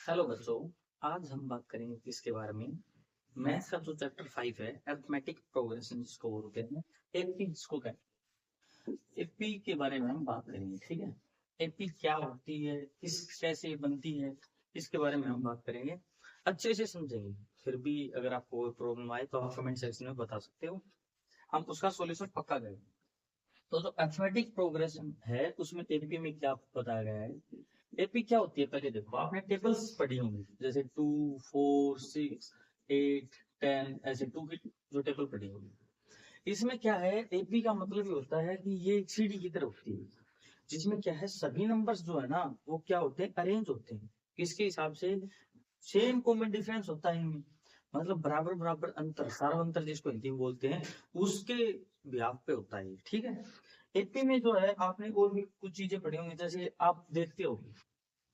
Hello बच्चों। आज हम बात करेंगे किसके बारे में। मैथ्स का जो चैप्टर 5 है, अरिथमेटिक प्रोग्रेशन जिसको बोलते हैं, एपी जिसको कहते हैं, एपी के बारे में हम बात करेंगे। ठीक है, एपी क्या होती है, किस कैसे बनती है, इसके बारे में हम बात करेंगे, अच्छे से समझेंगे। फिर भी अगर आपको कोई प्रॉब्लम आए तो आप कमेंट सेक्शन में बता सकते हो, हम उसका सॉल्यूशन पक्का करेंगे। तो जो अरिथमेटिक प्रोग्रेशन है उसमें एपी में क्या बताया गया है। एपी क्या होती है, पहले देखो, आपने टेबल्स पढ़ी होंगी, जैसे 2, 4, 6, 8, 10, ऐसे टू की जो टेबल पढ़ी होगी। इसमें क्या है, एपी का मतलब ये होता है कि ये एक सीढ़ी की तरह होती है, जिसमें क्या है, सभी नंबर्स जो है ना वो क्या होते हैं, अरेंज होते हैं। किसके हिसाब से, सेम कॉमन डिफरेंस होता है इनमें, मतलब बराबर बराबर अंतर, सार्वंतर जिसको हिंदी में बोलते हैं, उसके ब्याह पे होता है। ठीक है, एपी में जो है आपने और भी कुछ चीजें पढ़ी होंगी, जैसे आप देखते हो,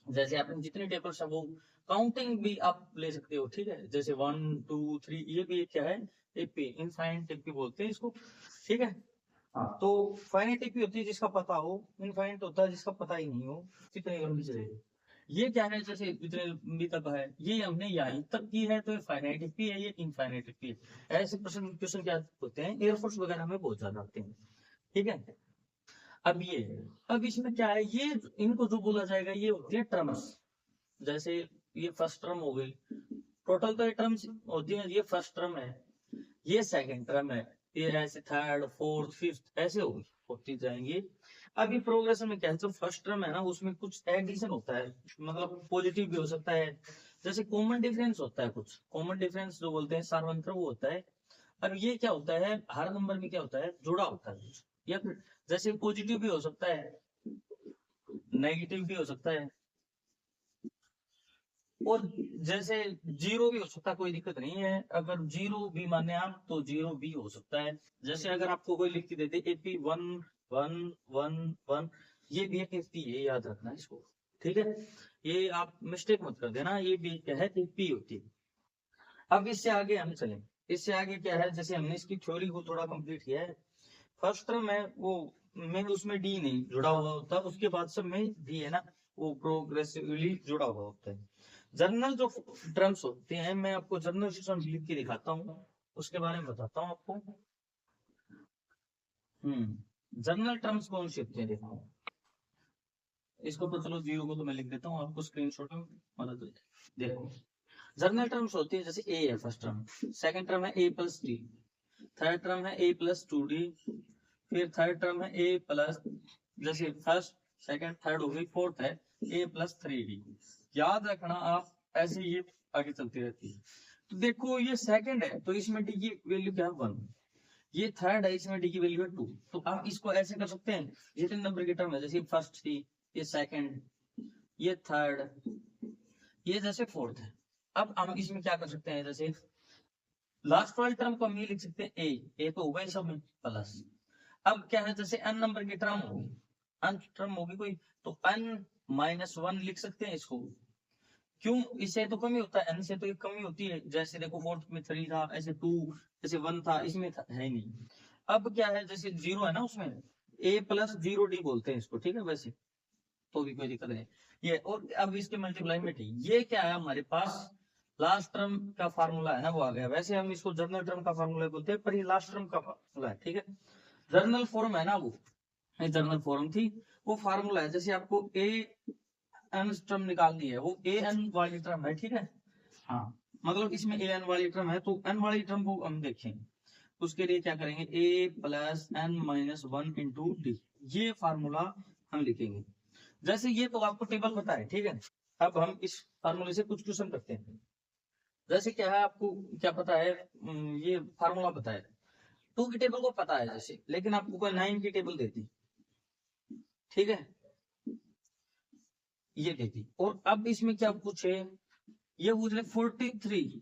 जैसे आपने जितने टेबल्स है वो काउंटिंग भी आप ले सकते हो। ठीक है, जैसे 1, 2, 3, ये भी क्या है, एपी, इनफाइनाइट एपी बोलते हैं इसको। ठीक है, हाँ, तो फाइनाइट एपी होती है जिसका पता हो, इनफाइनाइट होता है जिसका पता ही नहीं हो, कितने लंबी चलेगी। ये क्या है, जैसे इतने लंबी तक है, ये हमने यहीं तक की है तो ये फाइनाइट एपी है, ये इनफाइनाइट एपी है। ऐसे प्रश्न क्वेश्चन क्या होते हैं, एयरफोर्स वगैरह में बहुत ज्यादा आते हैं। ठीक है, अब ये, अब इसमें क्या है, ये इनको जो बोला जाएगा ये होती है टर्म्स। जैसे ये फर्स्ट टर्म हो गई, टोटल तो ये टर्म्स होती है, ये फर्स्ट टर्म है, ये सेकंड टर्म है, ये ऐसे थर्ड, फोर्थ, फिफ्थ ऐसे होती जाएंगी। अब ये प्रोग्रेशन में क्या है, जो फर्स्ट टर्म है ना उसमें कुछ एडिशन होता है, मतलब पॉजिटिव भी हो सकता है, जैसे कॉमन डिफरेंस होता है, कुछ कॉमन डिफरेंस जो बोलते हैं सार्वंत्र वो होता है। अब ये क्या होता है, हर नंबर में क्या होता है, जुड़ा होता है, या फिर जैसे पॉजिटिव भी हो सकता है, नेगेटिव भी हो सकता है, और जैसे जीरो भी हो सकता है, कोई दिक्कत नहीं है। अगर जीरो भी माने आप तो जीरो भी हो सकता है। जैसे अगर आपको कोई लिख के देते एपी 1, 1, 1, 1, ये भी एक एपी है, याद रखना इसको। ठीक है, ये आप मिस्टेक मत कर देना, ये भी क्या है, एपी होती है। अब इससे आगे हम चलें, इससे आगे क्या है, जैसे हमने इसकी थ्योरी को थोड़ा कंप्लीट किया है। फर्स्ट टर्म है वो में उसमें डी नहीं जुड़ा हुआ होता, उसके बाद सब में डी है ना, वो प्रोग्रेसिवली जुड़ा हुआ होता है। जर्नल जो टर्म्स होते हैं, मैं आपको जर्नल सिस्टम लिख के दिखाता हूँ, उसके बारे में बताता हूँ आपको। जर्नल टर्म्स कौन से होते हैं, देखो इसको तो चलो जीरो को तो मैं लिख देता हूँ, आपको स्क्रीनशॉट में मदद हो जाए। देखो, जर्नल टर्म्स होती है, जैसे ए है फर्स्ट टर्म, सेकंड टर्म है ए प्लस डी, थर्ड टर्म है ए प्लस 2d, फिर थर्ड टर्म है ए प्लस, जैसे फर्स्ट सेकंड थर्ड हो गई, फोर्थ है ए प्लस 3d। याद रखना आप, ऐसे ये आगे चलती रहती है। तो देखो ये सेकंड है तो इसमें डी की वैल्यू क्या है, 1। ये थर्ड है, इसमें डी की वैल्यू है 2। तो आप इसको ऐसे कर सकते हैं, जितने नंबर की टर्म है, जैसे फर्स्ट थी, ये सेकंड, ये थर्ड, ये जैसे फोर्थ है। अब हम इसमें क्या कर सकते हैं, जैसे लास्ट वाली टर्म को हम ये लिख सकते हैं ए तो होगा सब में प्लस। अब क्या है, जैसे n नंबर की टर्म होगी, n टर्म होगी कोई, तो n-1 लिख सकते हैं इसको। क्यों, इससे तो कमी होता है, n से तो एक कमी होती है, जैसे देखो फोर्थ में 3 था, ऐसे 2, जैसे 1 था, इसमें था, है नहीं। अब क्या है, जैसे 0 है ना उसमें, a प्लस 0d बोलते हैं इसको। ठीक है, वैसे तो भी कोई दिक्कत नहीं ये। और अब इसके मल्टीप्लाई में ठीक, ये क्या है हमारे पास, लास्ट टर्म का फार्मूला है ना वो आ गया। वैसे हम इसको जर्नल टर्म का फार्मूला बोलते हैं, पर ये लास्ट टर्म का फार्मूला है। ठीक है, जर्नल फॉर्म है ना वो, जर्नल फॉर्म थी, वो फार्मूला है। जैसे आपको ए एन टर्म निकालनी है, वो ए एन वाली टर्म है। ठीक है, हाँ, मतलब इसमें ए एन वाली टर्म है, तो एन वाली टर्म को हम देखेंगे, उसके लिए क्या करेंगे, ए प्लस n-1 इंटू डी, ये फार्मूला हम लिखेंगे। जैसे ये तो आपको टेबल पता है। ठीक है, अब हम इस फार्मूले से कुछ क्वेश्चन करते हैं। जैसे क्या है, आपको क्या पता है, ये फार्मूला पता है, 2 की टेबल को पता है जैसे, लेकिन आपको कोई 9 की टेबल देती, ठीक है, ये देती, और अब इसमें क्या पूछे, ये पूछ रहे 43,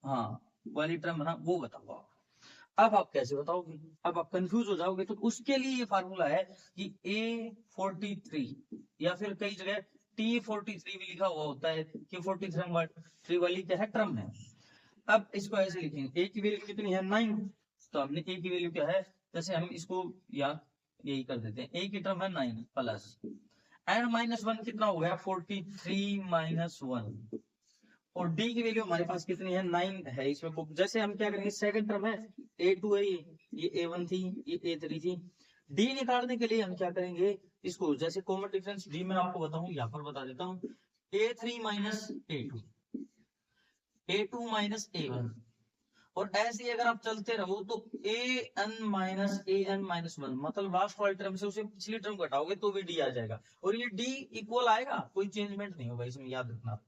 हाँ, वाली टर्म है ना, वो बताओ आप। अब आप कैसे बताओगे, अब आप कंफ्यूज हो जाओगे, तो उसके लिए ये फार्मूला है कि A43, या फिर कई जगह T43 भी लिखा हुआ होता है कि 43 वाली क्या है, टर्म है। अब इसको ऐसे लिखेंगे, ए की वैल्यू कितनी है, 9, तो हमने ए की वैल्यू क्या है, जैसे हम इसको याद यही कर देते हैं, ए की टर्म है 9 प्लस n माइनस वन कितना हो गया 43 माइनस वन, और d की वैल्यू हमारे पास कितनी है 9 है इसमें। जैसे हम क्या करेंगे, सेकंड टर्म है a2 है, ये a1 थी, ये a3 थी। d निकालने के लिए हम क्या करेंगे, इसको जैसे कॉमन डिफरेंस d मैं आपको बताऊं, यहाँ पर बता देता हूँ, a3 minus a2, a2 minus a1, और ऐसे ही अगर आप चलते रहो तो an माइनस वन, मतलब लास्ट वाली टर्म से उसे पिछली टर्म घटाओगे तो भी d आ जाएगा, और ये d इक्वल आएगा, कोई चेंजमेंट नहीं होगा इसमें, याद रखना।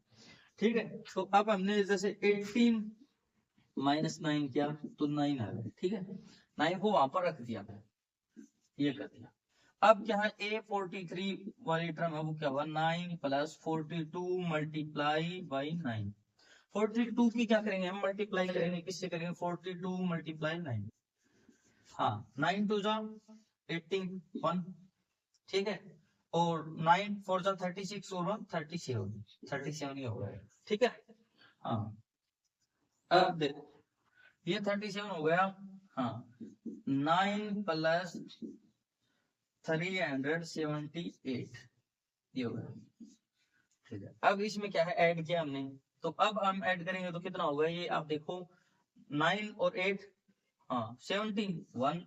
ठीक है, तो अब हमने जैसे 18 माइनस 9 किया तो 9 आ गया। ठीक है, 9 को वहां पर रख दिया, ये कर दिया। अब क्या है, a43 वाली टर्म है वो क्या हुआ 9 प्लस 42 मल्टीप्लाई बाई 9। 42 की क्या करेंगे हम, मल्टीप्लाई करेंगे, किससे करेंगे 42 मल्टीप्लाई 9, हाँ 9 टू जा 18 1, ठीक है, और 9 4 जा 36 और 1 37 ही होगा। ठीक है, हाँ अब देखो ये 37 हो गया, हाँ 9 प्लस 378 ये हो गया। ठीक है, अब इसमें क्या है, ऐड किया हमने, तो अब हम ऐड करेंगे तो कितना होगा, ये आप देखो 9 और 8, हाँ 17 1,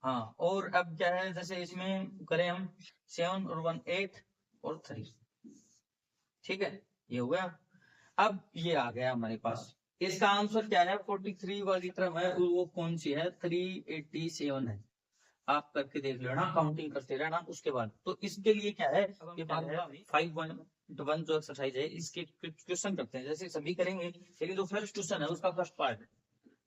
हाँ, और अब क्या है, जैसे इसमें करें हम 7 और 1 8 और 3, ठीक है, ये हो गया। अब ये आ गया हमारे पास, इसका आंसर क्या है, 43 वाली टर्म है वो कौन सी है, 387 है। आप करके देख लेना, काउंटिंग करते रहना उसके बाद। तो इसके लिए क्या है, 5.1 जो एक्सरसाइज है इसके क्वेश्चन करते हैं, जैसे सभी करेंगे, लेकिन जो फर्स्ट क्वेश्चन है उसका फर्स्ट पार्ट,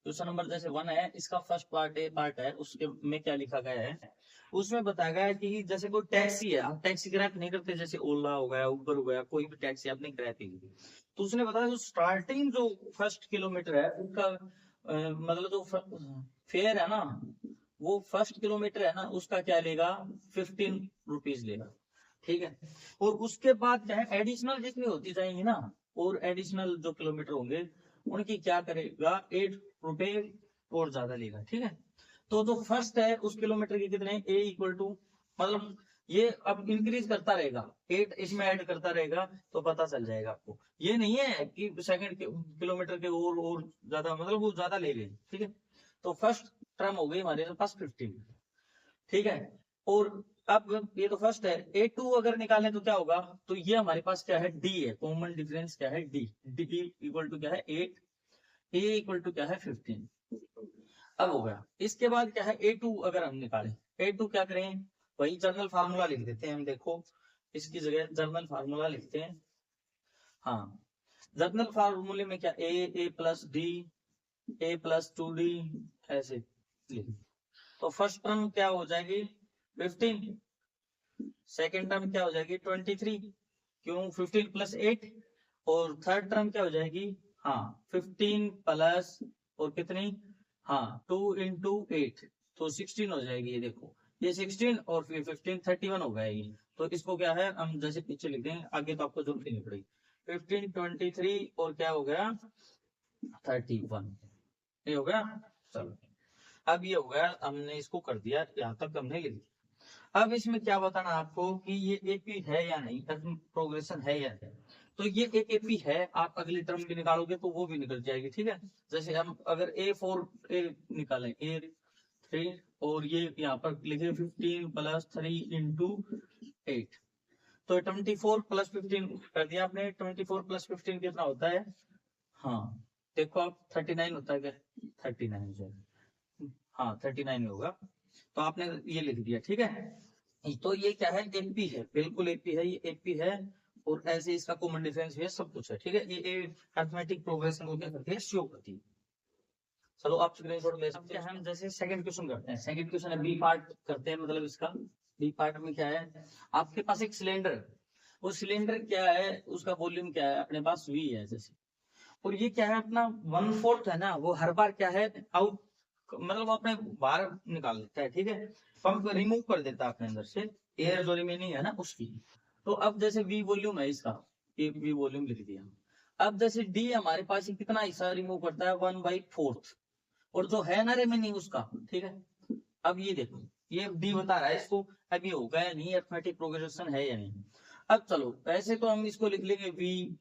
क्वेश्चन नंबर जैसे 1 है, इसका फर्स्ट पार्ट है, उसके में क्या लिखा गया है, उसमें बताया गया है कि जैसे कोई टैक्सी है, आप टैक्सी किराया नहीं करते, जैसे ओला हो गया, उबर हो गया, कोई भी टैक्सी आप नहीं किराया थी, तो उसने बताया जो स्टार्टिंग जो फर्स्ट किलोमीटर है उसका मतलब जो फेयर है ना, वो फर्स्ट किलोमीटर है ना उसका क्या लेगा 15 रुपीज लेगा। ठीक है, और उसके बाद क्या है, एडिशनल जितनी होती जाएंगी ना, और एडिशनल जो किलोमीटर होंगे उनकी क्या करेगा 8 रुपए और ज्यादा लेगा। ठीक है, तो जो फर्स्ट है उस किलोमीटर के कितने, ए इक्वल टू, मतलब ये अब इंक्रीज करता रहेगा, 8 इसमें ऐड करता रहेगा तो पता चल जाएगा आपको। ये नहीं है कि सेकंड किलोमीटर के और ज्यादा, मतलब वो ज्यादा ले गए। ठीक है, तो फर्स्ट टर्म हो गई हमारे पास 15। ठीक है, और अब ये तो फर्स्ट है, A2 अगर निकालें तो क्या होगा, तो ये हमारे पास क्या है D है, कॉमन डिफरेंस क्या है D, D इक्वल टू क्या है 8, A इक्वल टू क्या है 15। अब हो गया, इसके बाद क्या है A2 अगर हम निकालें, A2 क्या करें, वही जर्नल फार्मूला लिख देते हैं हम, देखो इसकी जगह जर्नल फार्मूला लिखते हैं। हाँ, जर्नल फार्मूले में क्या A plus D, A plus 2D ऐसे लिख, तो फर्स्ट टर्म क्या हो जाएगी 15, सेकेंड टर्म क्या हो जाएगी 23, क्यों 15 प्लस 8, और थर्ड टर्म क्या हो जाएगी, हाँ 15 प्लस और कितनी, हाँ 2 इंटू 8, तो 16 हो जाएगी। ये देखो ये 16 और फिर 15 31 हो गया ये, तो इसको क्या है हम जैसे पीछे लिख देंगे, आगे तो आपको जरूरत ही नहीं पड़ेगी। 15 23 और क्या हो गया 31, ये हो गया। चलो अब ये हो गया, हमने इसको कर दिया, यहाँ तक हमने लिख दिया। अब इसमें क्या बताना आपको कि ये एपी है या नहीं, प्रोग्रेशन है या नहीं, तो ये एक एपी है, आप अगली टर्म भी निकालोगे तो वो भी निकल जाएगी। ठीक है, जैसे हम अगर A4 निकालें A3, और ये यहाँ पर लिखे 15 प्लस 3 इंटू 8, तो 24 प्लस 15 कर दिया आपने, 24 प्लस 15 कितना होता है, हाँ देखो आप 39 होता है क्या, 39 हो जाएगा, हाँ 39 होगा, तो आपने ये लिख दिया। ठीक है, तो ये क्या है एपी है, बिल्कुल एपी है, ये एपी है, और ऐसे इसका कॉमन डिफरेंस है, सब कुछ है। ठीक है, ये अरिथमेटिक प्रोग्रेशन को क्या करती है, शो करती है। चलो आप स्क्रीनशॉट ले सकते हैं। हम जैसे सेकंड क्वेश्चन करते हैं, सेकंड क्वेश्चन है बी पार्ट करते हैं, मतलब इसका बी पार्ट में क्या है, आपके पास एक सिलेंडर, वो सिलेंडर क्या है, उसका वॉल्यूम क्या है, अपने पास V है जैसे, और ये क्या है अपना 1/4 है ना, वो हर बार क्या है आउट, मतलब वो अपने बाहर निकाल देता है। ठीक है, पंप रिमूव कर देता है अपने अंदर से एयर जो रिमेनिंग है ना उसकी। तो अब जैसे V वॉल्यूम है इसका, ये V वॉल्यूम लिख दिया। अब जैसे D हमारे पास ये कितना हिस्सा रिमूव करता है 1/4, और जो है ना रिमेनिंग उसका। ठीक है, अब ये देखो ये डी बता रहा है इसको अब ये होगा या नहीं, अरिथमेटिक प्रोग्रेशन है या नहीं। अब चलो ऐसे तो हम इसको लिख लेंगे वी,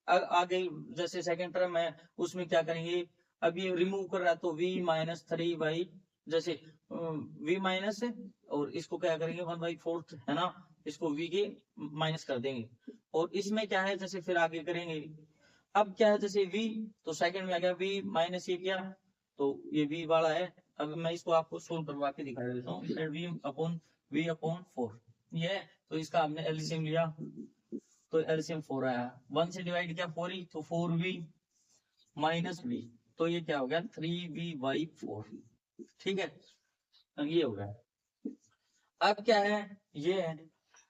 आगे जैसे सेकंड टर्म है उसमें क्या करेंगे, अब ये रिमूव कर रहा है तो v माइनस 3 बाई, जैसे v माइनस है और इसको क्या करेंगे 1/4 है ना, इसको v के माइनस कर देंगे, और इसमें क्या है जैसे फिर आगे करेंगे, अब क्या है जैसे v, तो सेकंड में आ गया v माइनस ये किया तो ये v वाला है। अब मैं इसको आपको सोल्व करवा के दिखा देता हूँ, v/4 ये है, तो इसका हमने एलसीएम लिया तो एलसीएम 4 आया, 1 से डिवाइड किया 4 ही, तो 4v माइनस v, तो ये क्या हो गया 3v/4, ठीक है, अब ये हो गया। अब क्या है ये है,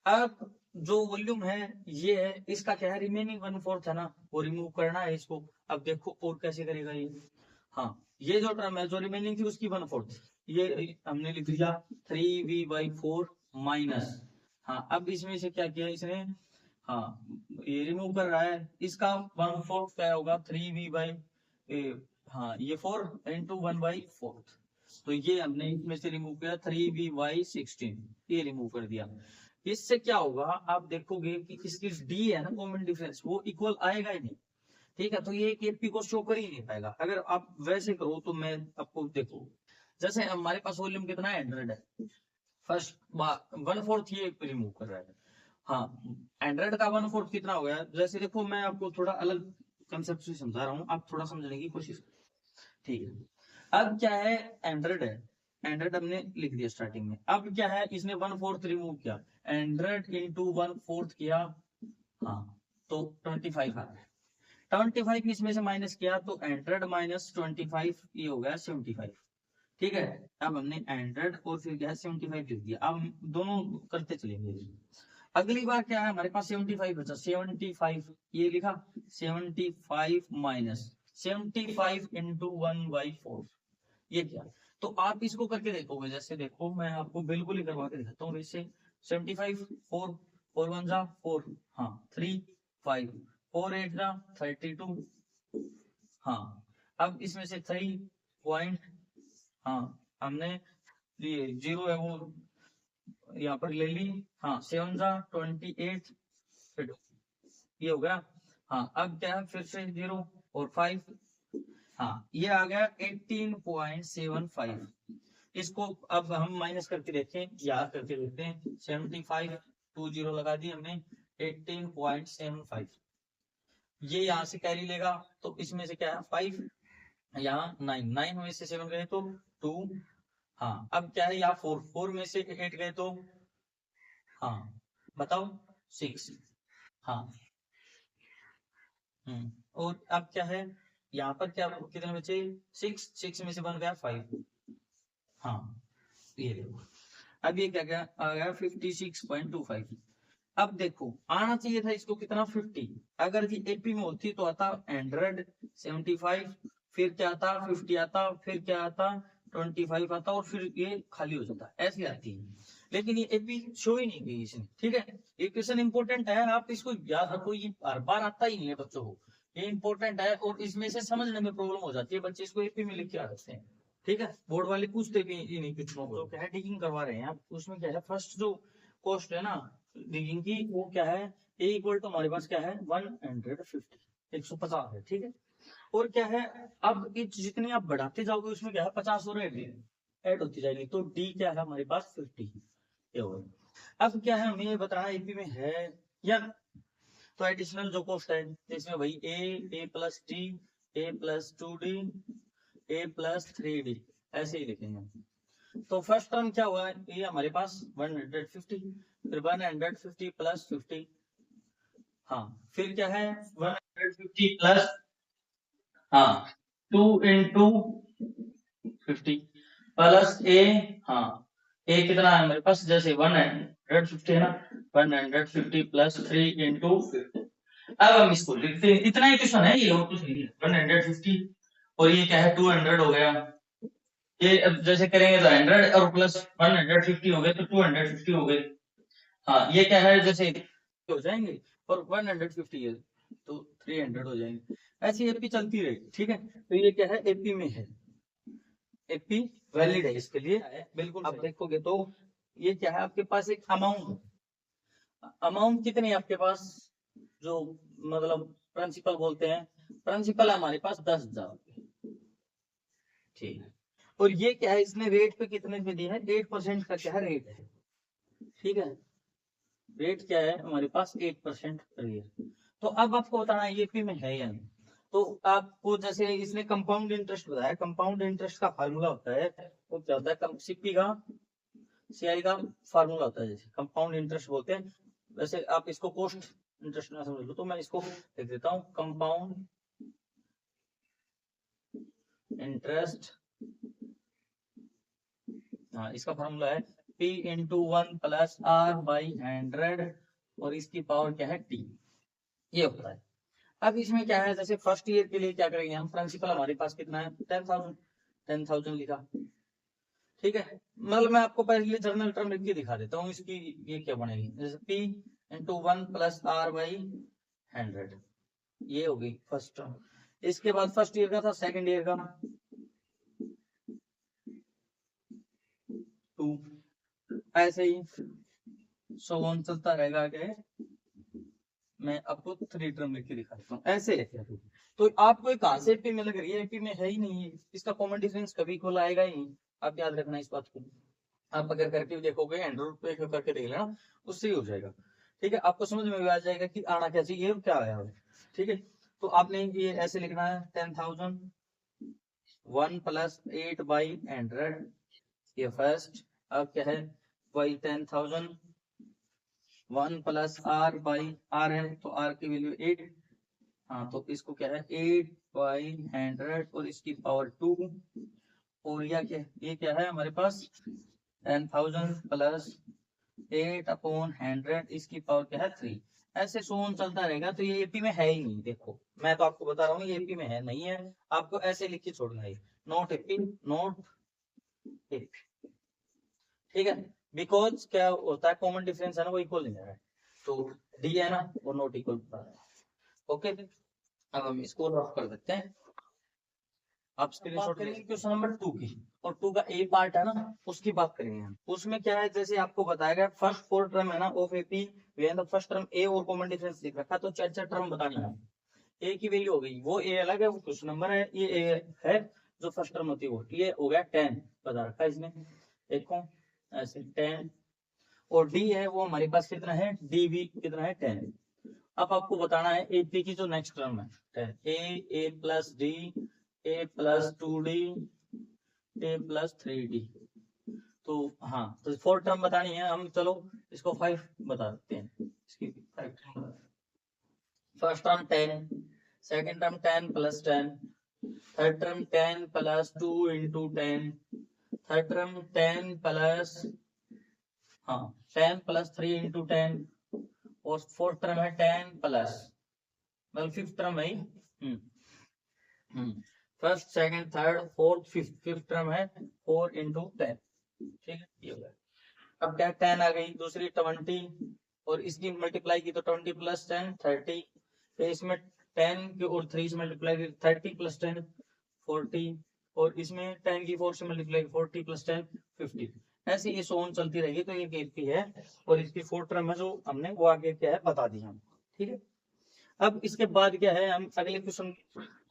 अब जो वॉल्यूम है ये है, इसका क्या है रिमेनिंग 1/4 है ना, वो रिमूव करना है इसको। अब देखो और कैसे करेगा ये, हाँ ये जो टर्म है जो रिमेनिंग थी उसकी 1/4, ये हमने लिख दिया 3v/4 माइनस, हाँ अब इसमें से क्या किया इसने, हाँ ये रिमूव कर रहा है, इसका 1/4 क्या होगा 3v/, हाँ ये 4 इंटू 1/4, तो ये हमने इसमें से रिमूव किया 3v/16, ये रिमूव कर दिया। इससे क्या होगा आप देखोगे कि इसकी डी है ना कॉमन डिफरेंस, वो इक्वल आएगा ही नहीं, ठीक है, तो ये एपी को शो कर ही नहीं पाएगा। अगर आप वैसे करो तो मैं आपको देखो, जैसे हमारे पास वॉल्यूम कितना है 100 है, फर्स्ट 1/4 ये रिमूव कर रहा है, हाँ 100 का 1/4 कितना हो गया, जैसे देखो मैं आपको थोड़ा अलग कंसेप्ट से समझा रहा हूँ, आप थोड़ा समझने की कोशिश, ठीक है। अब क्या है 100 है, 100 हमने लिख दिया स्टार्टिंग में, अब क्या है इसने 1/4 रिमूव किया, 100 इंटू 1/4 किया, हाँ तो 25 आ गया, 25 इसमें से माइनस किया तो 100 माइनस 25 ये हो गया 75, ठीक है। अब हमने 100 और फिर क्या 75 लिख दिया, अब दोनों करते चलेंगे। अगली बार क्या है हमारे पास 75 बचा, 75 ये लिखा, 75 माइनस 75 इंटू 1/4, ये क्या, तो आप इसको करके देखोगे, जैसे देखो मैं आपको बिल्कुल ही करवा के दिखाता हूँ, वैसे 75 4 4 1 जा 4, हाँ 3 5 4 8 जा 32, हाँ अब इसमें से 3 पॉइंट, हाँ हमने ये 0 है वो यहाँ पर ले ली, हाँ 7 जा 28, ये हो गया, हाँ अब क्या है फिर से 0 और 5, हाँ ये आ गया 18.75, इसको अब हम माइनस करके देखें, याद करके देखते हैं, 75 2 0 लगा दी हमने, 18.75, ये यहाँ से कैरी लेगा तो इसमें से क्या है 5, यहाँ 9 9 में से 7 गए तो 2, हाँ अब क्या है यहाँ 4 4 में से 8 गए तो, हाँ बताओ 6, हाँ और अब क्या है यहाँ पर क्या कितने बचे 6 6 में से बन गया 5, हाँ ये देखो, अब ये क्या क्या आ गया 56.25, अब देखो आना चाहिए था इसको कितना 50, अगर ये एपी में होती तो आता 100 75, फिर क्या आता 50 आता, फिर क्या आता 25 आता और फिर ये खाली हो जाता, ऐसी आती है, लेकिन ये एपी शो ही नहीं की इसने, ठीक है। ये क्वेश्चन इंपॉर्टेंट है, आप इसको याद रखो, ये हर बार आता ही नहीं है बच्चों को, ये इंपॉर्टेंट है और इसमें से समझने में प्रॉब्लम हो जाती है, बच्चे इसको एपी में लिख के आ जाते हैं, ठीक है, बोर्ड वाले पूछते भी इन्हीं क्वेश्चनों को, तो क्या है डिगिंग करवा रहे हैं आप, उसमें क्या है फर्स्ट जो कॉस्ट है ना डिगिंग की वो क्या है, ए इक्वल टू हमारे पास क्या है 150 150 है, ठीक है, और क्या है अब जितनी आप बढ़ाते जाओगे उसमें क्या है 50 और ऐड होती जाएगी, तो डी क्या है हमारे पास 50, ये होगा। अब क्या है हमें ये बताना एपी में है या, तो एडिशनल जो कॉस्ट है इसमें भाई ए प्लस डी, ए प्लस 2d, ए प्लस 3d, ऐसे ही लिखेंगे। तो फर्स्ट टर्म क्या हुआ ये हमारे पास 150, फिर 150 प्लस 50, हाँ फिर क्या है 150 प्लस, हाँ 2 इंटू 50 प्लस ए, हाँ ए कितना है हमारे पास, जैसे 150 है ना, 150 प्लस 3 इंटू 50, अब हम इसको लिखते हैं, इतना ही क्वेश्चन है ये और कुछ नहीं है, 150 और ये क्या है 200 हो गया, ये अब जैसे करेंगे तो 100 और प्लस 150 हो गए तो 250 हो गए, हाँ ये क्या है जैसे हो जाएंगे और 150 है तो 300 हो जाएंगे, ऐसी एपी चलती रहेगी, ठीक है, तो ये क्या है एपी में है, एपी वैलिड है इसके लिए, बिल्कुल। आप देखोगे तो ये क्या है आपके पास एक अमाउंट, अमाउंट कितनी है आपके पास, जो मतलब प्रिंसिपल बोलते हैं, प्रिंसिपल हमारे पास 10,000, ठीक है। और ये क्या है, इसने रेट पे कितने पे दिया है, 8% का क्या है रेट है, ठीक है। रेट क्या है हमारे पास 8% रेट। तो अब आपको बताना है ये पी में है या नहीं। तो आपको जैसे इसने कंपाउंड इंटरेस्ट बताया, कंपाउंड इंटरेस्ट का फार्मूला होता है, वो क्या होता है, सीपी का सीआई का फार्मूला होता है, जैसे कंपाउंड इंटरेस्ट बोलते हैं, वैसे आप इसको कॉस्ट इंटरेस्ट ना समझ लो, तो मैं इसको लिख देता हूँ कंपाउंड इंटरेस्ट। हाँ, इसका फॉर्मूला है P into 1 plus R by 100 और इसकी पावर क्या है T, ये होता है। अब इसमें क्या है, जैसे फर्स्ट ईयर के लिए क्या करेंगे हम, प्रिंसिपल हमारे पास कितना है 10,000 लिखा, ठीक है। मतलब मैं आपको पहले जर्नल टर्म लिख के दिखा देता हूँ इसकी, ये क्या बनेगी, जैसे P into 1 plus R by 100, ये होगी फर्स्ट टर्म। इसके बाद फर्स्ट ईयर का था, सेकंड ईयर का 2, ऐसे ही सो ऑन चलता रहेगा आगे। मैं आपको 3 टर्म लिख के दिखा देता हूँ, ऐसे है। तो आपको कहां से एपी में लग रही है, एपी में है ही नहीं है, इसका कॉमन डिफरेंस कभी खोला आएगा ही नहीं, आप याद रखना इस बात को। आप अगर करके देखोगे एंड्रॉइड पे करके देख लेना, उससे ही हो जाएगा, ठीक है। आपको समझ में भी आ जाएगा कि आना क्या चाहिए और क्या आया है, ठीक है। तो आपने ये ऐसे लिखना है 10,000 1 प्लस 8 बाई 100, ये फर्स्ट। अब क्या है by 10,000 1 plus R by R है, तो R की वैल्यू 8, हाँ तो इसको क्या है 8 बाई 100 और इसकी पावर 2, और ये क्या है हमारे पास 10,000 प्लस 8 अपॉन 100, इसकी पावर क्या है 3, ऐसे सोन चलता रहेगा। तो ये एपी में है ही नहीं, देखो मैं तो आपको बता रहा हूँ ये एपी में है नहीं है, आपको ऐसे लिख के छोड़ना है, नॉट एपी, नॉट एपी, ठीक है। बिकॉज क्या होता है, कॉमन डिफरेंस है ना वो इक्वल नहीं है, तो डी है ना वो नॉट इक्वल, ओके। अब हम इसको रफ कर देते हैं। आप स्क्रीनशॉट करेंगे क्वेश्चन नंबर 2 की, और 2 का ए पार्ट है ना, उसकी बात करेंगे हम। उसमें क्या है, जैसे आपको बताया गया फर्स्ट 4 टर्म है ना ऑफ एपी, फर्स्ट टर्म ए और कॉमन डिफरेंस लिख रखा, तो 4 टर्म बतानी है। ए की वैल्यू हो गई, वो ए अलग है, वो क्वेश्चन नंबर है, ये ए है जो फर्स्ट टर्म होती है वो, ये हो गया 10 बता रखा है इसने, देखो ऐसे 10, और डी है वो हमारे पास कितना है, डी भी कितना है 10। अब आपको बताना है एपी की जो नेक्स्ट टर्म है 10, ए प्लस डी, ए प्लस 2d, ए प्लस 3d, तो हाँ तो 4 टर्म बतानी है हम, चलो इसको 5 बता देते हैं, इसकी first term 10, second term 10 plus 10, third term 10 plus 2 into 10, third term 10 plus, हाँ 10 प्लस 3 इंटू 10, और फोर्थ टर्म है 10 प्लस, मतलब फिफ्थ टर्म है, first second third fourth fifth term है 4 इंटू 10, ठीक है ये हो गया। अब क्या 10 आ गई, दूसरी 20, और इसकी मल्टीप्लाई की तो 20 प्लस 10 30, फिर इसमें 10 की और 3 से मल्टीप्लाई की 30 प्लस 10 40, और इसमें 10 की 4 से मल्टीप्लाई 40 प्लस 10 50, ऐसे ये सोन चलती रहेगी। तो ये एपी है, और इसकी 4 टर्म है जो हमने वो आगे क्या है बता दी हम, ठीक है। अब इसके बाद क्या है, हम अगले क्वेश्चन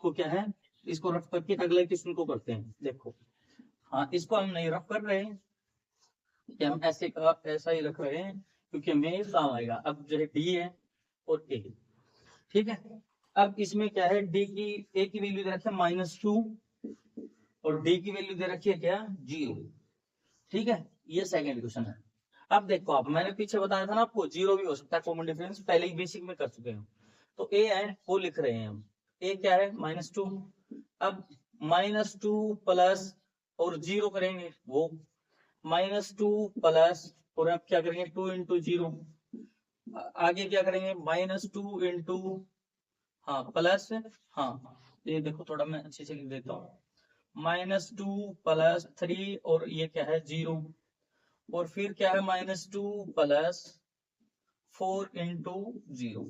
को क्या है, इसको रफ करके अगले क्वेश्चन को करते हैं। देखो हाँ इसको हम नहीं रफ कर रहे हैं, कि हम ऐसे का ऐसा ही रख रहे हैं, क्योंकि हमें ये काम आएगा। अब जो है डी है और ए, ठीक है। अब इसमें क्या है, डी की ए की वैल्यू दे रखी है -2, और डी की वैल्यू दे रखी है क्या 0, ठीक है। ये सेकंड क्वेश्चन है। अब देखो आप, मैंने पीछे बताया था ना आपको 0 भी हो सकता है, कॉमन डिफरेंस पहले ही बेसिक में कर चुके हैं। तो ए है वो लिख रहे हैं हम, ए क्या है -2, अब -2 प्लस और 0 करेंगे वो -2 प्लस, और अब क्या करेंगे 2 इंटू 0, आगे क्या करेंगे -2 इंटू, हाँ प्लस, हाँ ये देखो थोड़ा मैं अच्छे से लिख देता हूँ, -2 प्लस 3, और ये क्या है 0, और फिर क्या है -2 प्लस 4 इंटू 0।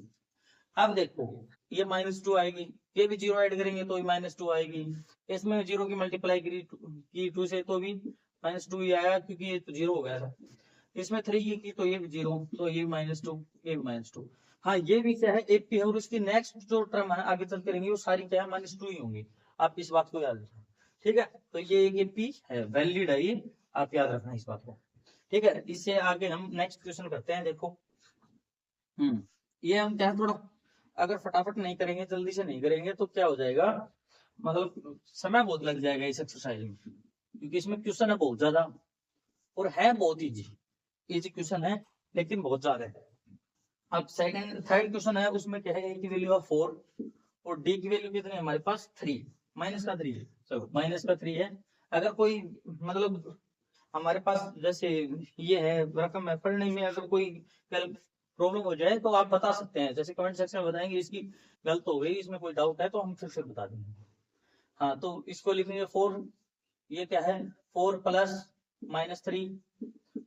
अब देखो ये -2 आएगी, ये भी 0 ऐड करेंगे तो -2 आएगी, इसमें 0 की मल्टीप्लाई की 2 से तो भी -2 ही आया क्योंकि ये तो 0 हो गया था। इसमें 3 की तो ये भी 0, तो ये -2, ये भी -2। हाँ ये भी क्या है एपी है, और उसकी नेक्स्ट जो टर्म है आगे चल करेंगे वो सारी क्या है -2 ही होंगी। आप इस बात को याद रखना, ठीक है। तो ये एक एपी है, वैलिड है ये, आप याद रखना इस बात को, ठीक है। इससे आगे हम नेक्स्ट क्वेश्चन करते हैं। देखो ये हम क्या है थोड़ा अगर फटाफट नहीं करेंगे, जल्दी से नहीं करेंगे तो क्या हो जाएगा, मतलब समय बहुत लग जाएगा इस एक्सरसाइज में, क्योंकि इसमें क्वेश्चन है बहुत ज्यादा और है बहुत इजी। इजी क्वेश्चन है लेकिन बहुत ज्यादा है। अब सेकंड थर्ड क्वेश्चन है, उसमें क्या है, ए की वैल्यू है 4 और डी की वैल्यू कितनी है हमारे पास 3, -3 है। चलो -3 है। अगर कोई मतलब हमारे पास जैसे ये है रकम है, पढ़ने में अगर कोई प्रॉब्लम हो जाए तो आप बता सकते हैं, जैसे कमेंट सेक्शन में बताएंगे इसकी गलत हो गई, इसमें कोई डाउट है तो हम फिर से बता देंगे। हाँ तो इसको लिखेंगे 4, ये क्या है 4 प्लस -3,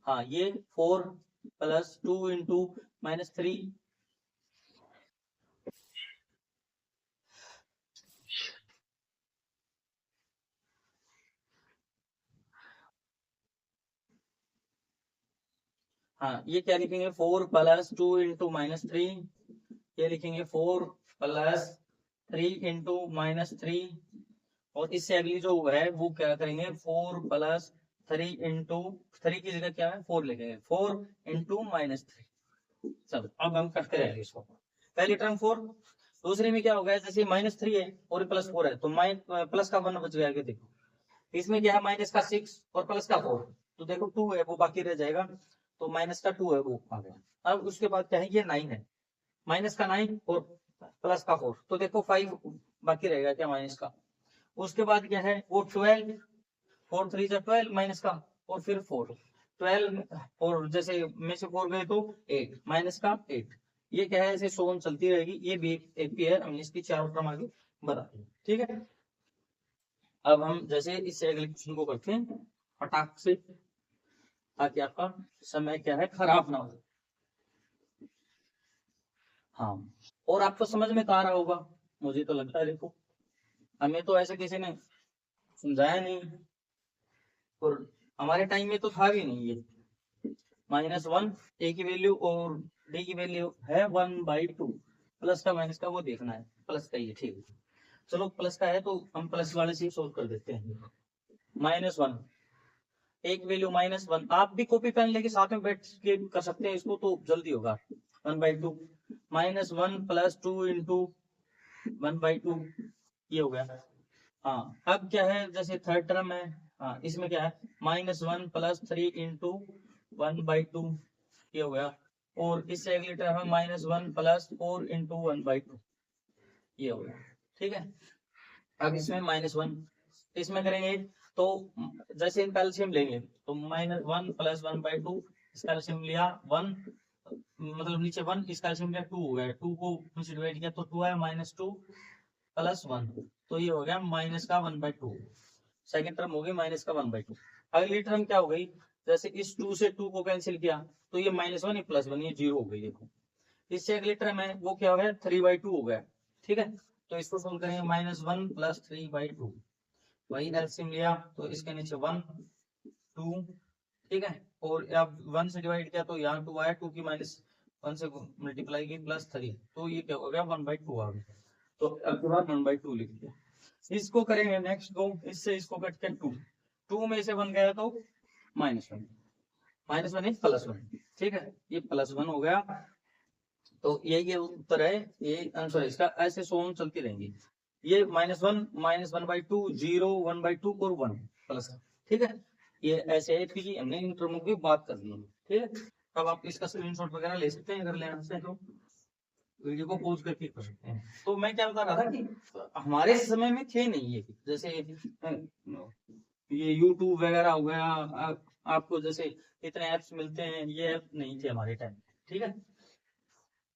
हाँ ये 4 प्लस 2 इंटू -3, हाँ ये क्या लिखेंगे 4 प्लस 2 इंटू -3, ये लिखेंगे 4 प्लस 3 इंटू -3, और इससे अगली जो है वो क्या करेंगे 4 प्लस 3 इंटू 3 की जगह क्या है 4 लिखेंगे, 4 इंटू -3। चलो अब हम करते रहेंगे इसको, पहली टर्म 4, दूसरे में क्या होगा, जैसे -3 है और +4 है तो प्लस का 1 बच गया आगे देखो, इसमें क्या है -6 और प्लस का 4, तो देखो 2 है वो बाकी रह जाएगा, तो -2 है वो आ गया। अब उसके बाद क्या है ये 9 है, -9 और +4, तो देखो 5 बाकी रहेगा क्या माइनस का। उसके बाद क्या है वो 12, 4 3 12 माइनस का, और फिर 4 12, और जैसे में से 4 गए तो 8 माइनस का 8, ये क्या है ऐसे सोन चलती रहेगी, ये भी एक भी है, हमने इसकी चारों टर्म आगे बताते हैं, ठीक है। अब हम जैसे इससे अगले क्वेश्चन को करते हैं फटाक से, ताकि आपका समय क्या है खराब ना हो। हाँ और आपको समझ में तो आ रहा होगा, मुझे तो लगता है, देखो हमें तो ऐसे किसी ने समझाया नहीं, और हमारे टाइम में तो था भी नहीं ये -1, ए की वैल्यू और डी की वैल्यू है 1/2, प्लस का माइनस का वो देखना है, प्लस का ही है, ठीक है। चलो प्लस का है तो हम प्लस वाले से सोल्व कर देते हैं। -1, एक वैल्यू -1, आप भी कॉपी पेन लेके साथ में बैठ के कर सकते हैं इसको तो जल्दी होगा। 1/2 -1 प्लस 2 इंटू 1/2, ये हो गया। हाँ अब क्या है जैसे थर्ड टर्म है, हाँ इसमें क्या है -1 प्लस 3 इंटू 1/2, ये हो गया, और इससे अगली टर्म है -1 प्लस 4 इंटू 1/2, ये हो गया, ठीक है। अब इसमें -1 इसमें करेंगे तो जैसे इनका एलसीएम लेंगे तो -1 प्लस 1/2, इसका एलसीएम लिया 1, मतलब नीचे 1, इसका एलसीएम लिया 2 हो गया, 2 को नीचे डिवाइड किया तो 2 है -2 प्लस 1, तो ये हो गया माइनस का 1/2, सेकेंड टर्म हो गई माइनस का 1/2। अगली टर्म क्या हो गई, जैसे इस 2 से 2 को कैंसिल किया तो ये -1 ये +1 ये 0 हो गई, देखो। इससे अगली टर्म है वो क्या हो गया 3/2 हो गया, ठीक है। तो इसको सोल्व करेंगे -1 प्लस 3/2, वही एलसीएम लिया तो इसके नीचे 1 2, ठीक है, और अब 1 से डिवाइड किया तो यहाँ 2 आया, 2 की -1 से मल्टीप्लाई की +3, तो ये क्या हो गया 1/2 आ गया, तो अब के बाद 1/2 लिख दिया। इसको करेंगे नेक्स्ट को, इससे इसको कट के 2, 2 में से 1 गया तो -1, -1 एक +1, ठीक है, ये +1 हो गया। तो ये उत्तर है, ये आंसर है इसका, ऐसे सोन चलती रहेंगी, ये -1 -1/2 0 1/2 और 1 प्लस, ठीक है। ये ऐसे है कि हमने इन टर्मों की बात कर दी है, ठीक है। अब आप इसका स्क्रीनशॉट वगैरह ले सकते हैं, अगर लेना चाहते हैं तो वीडियो को पॉज करके कर सकते हैं। तो मैं क्या बता रहा था कि हमारे समय में थे नहीं ये, जैसे ये यूट्यूब वगैरह हो गया, आपको जैसे इतने ऐप्स मिलते हैं, ये ऐप नहीं थे हमारे टाइम, ठीक है।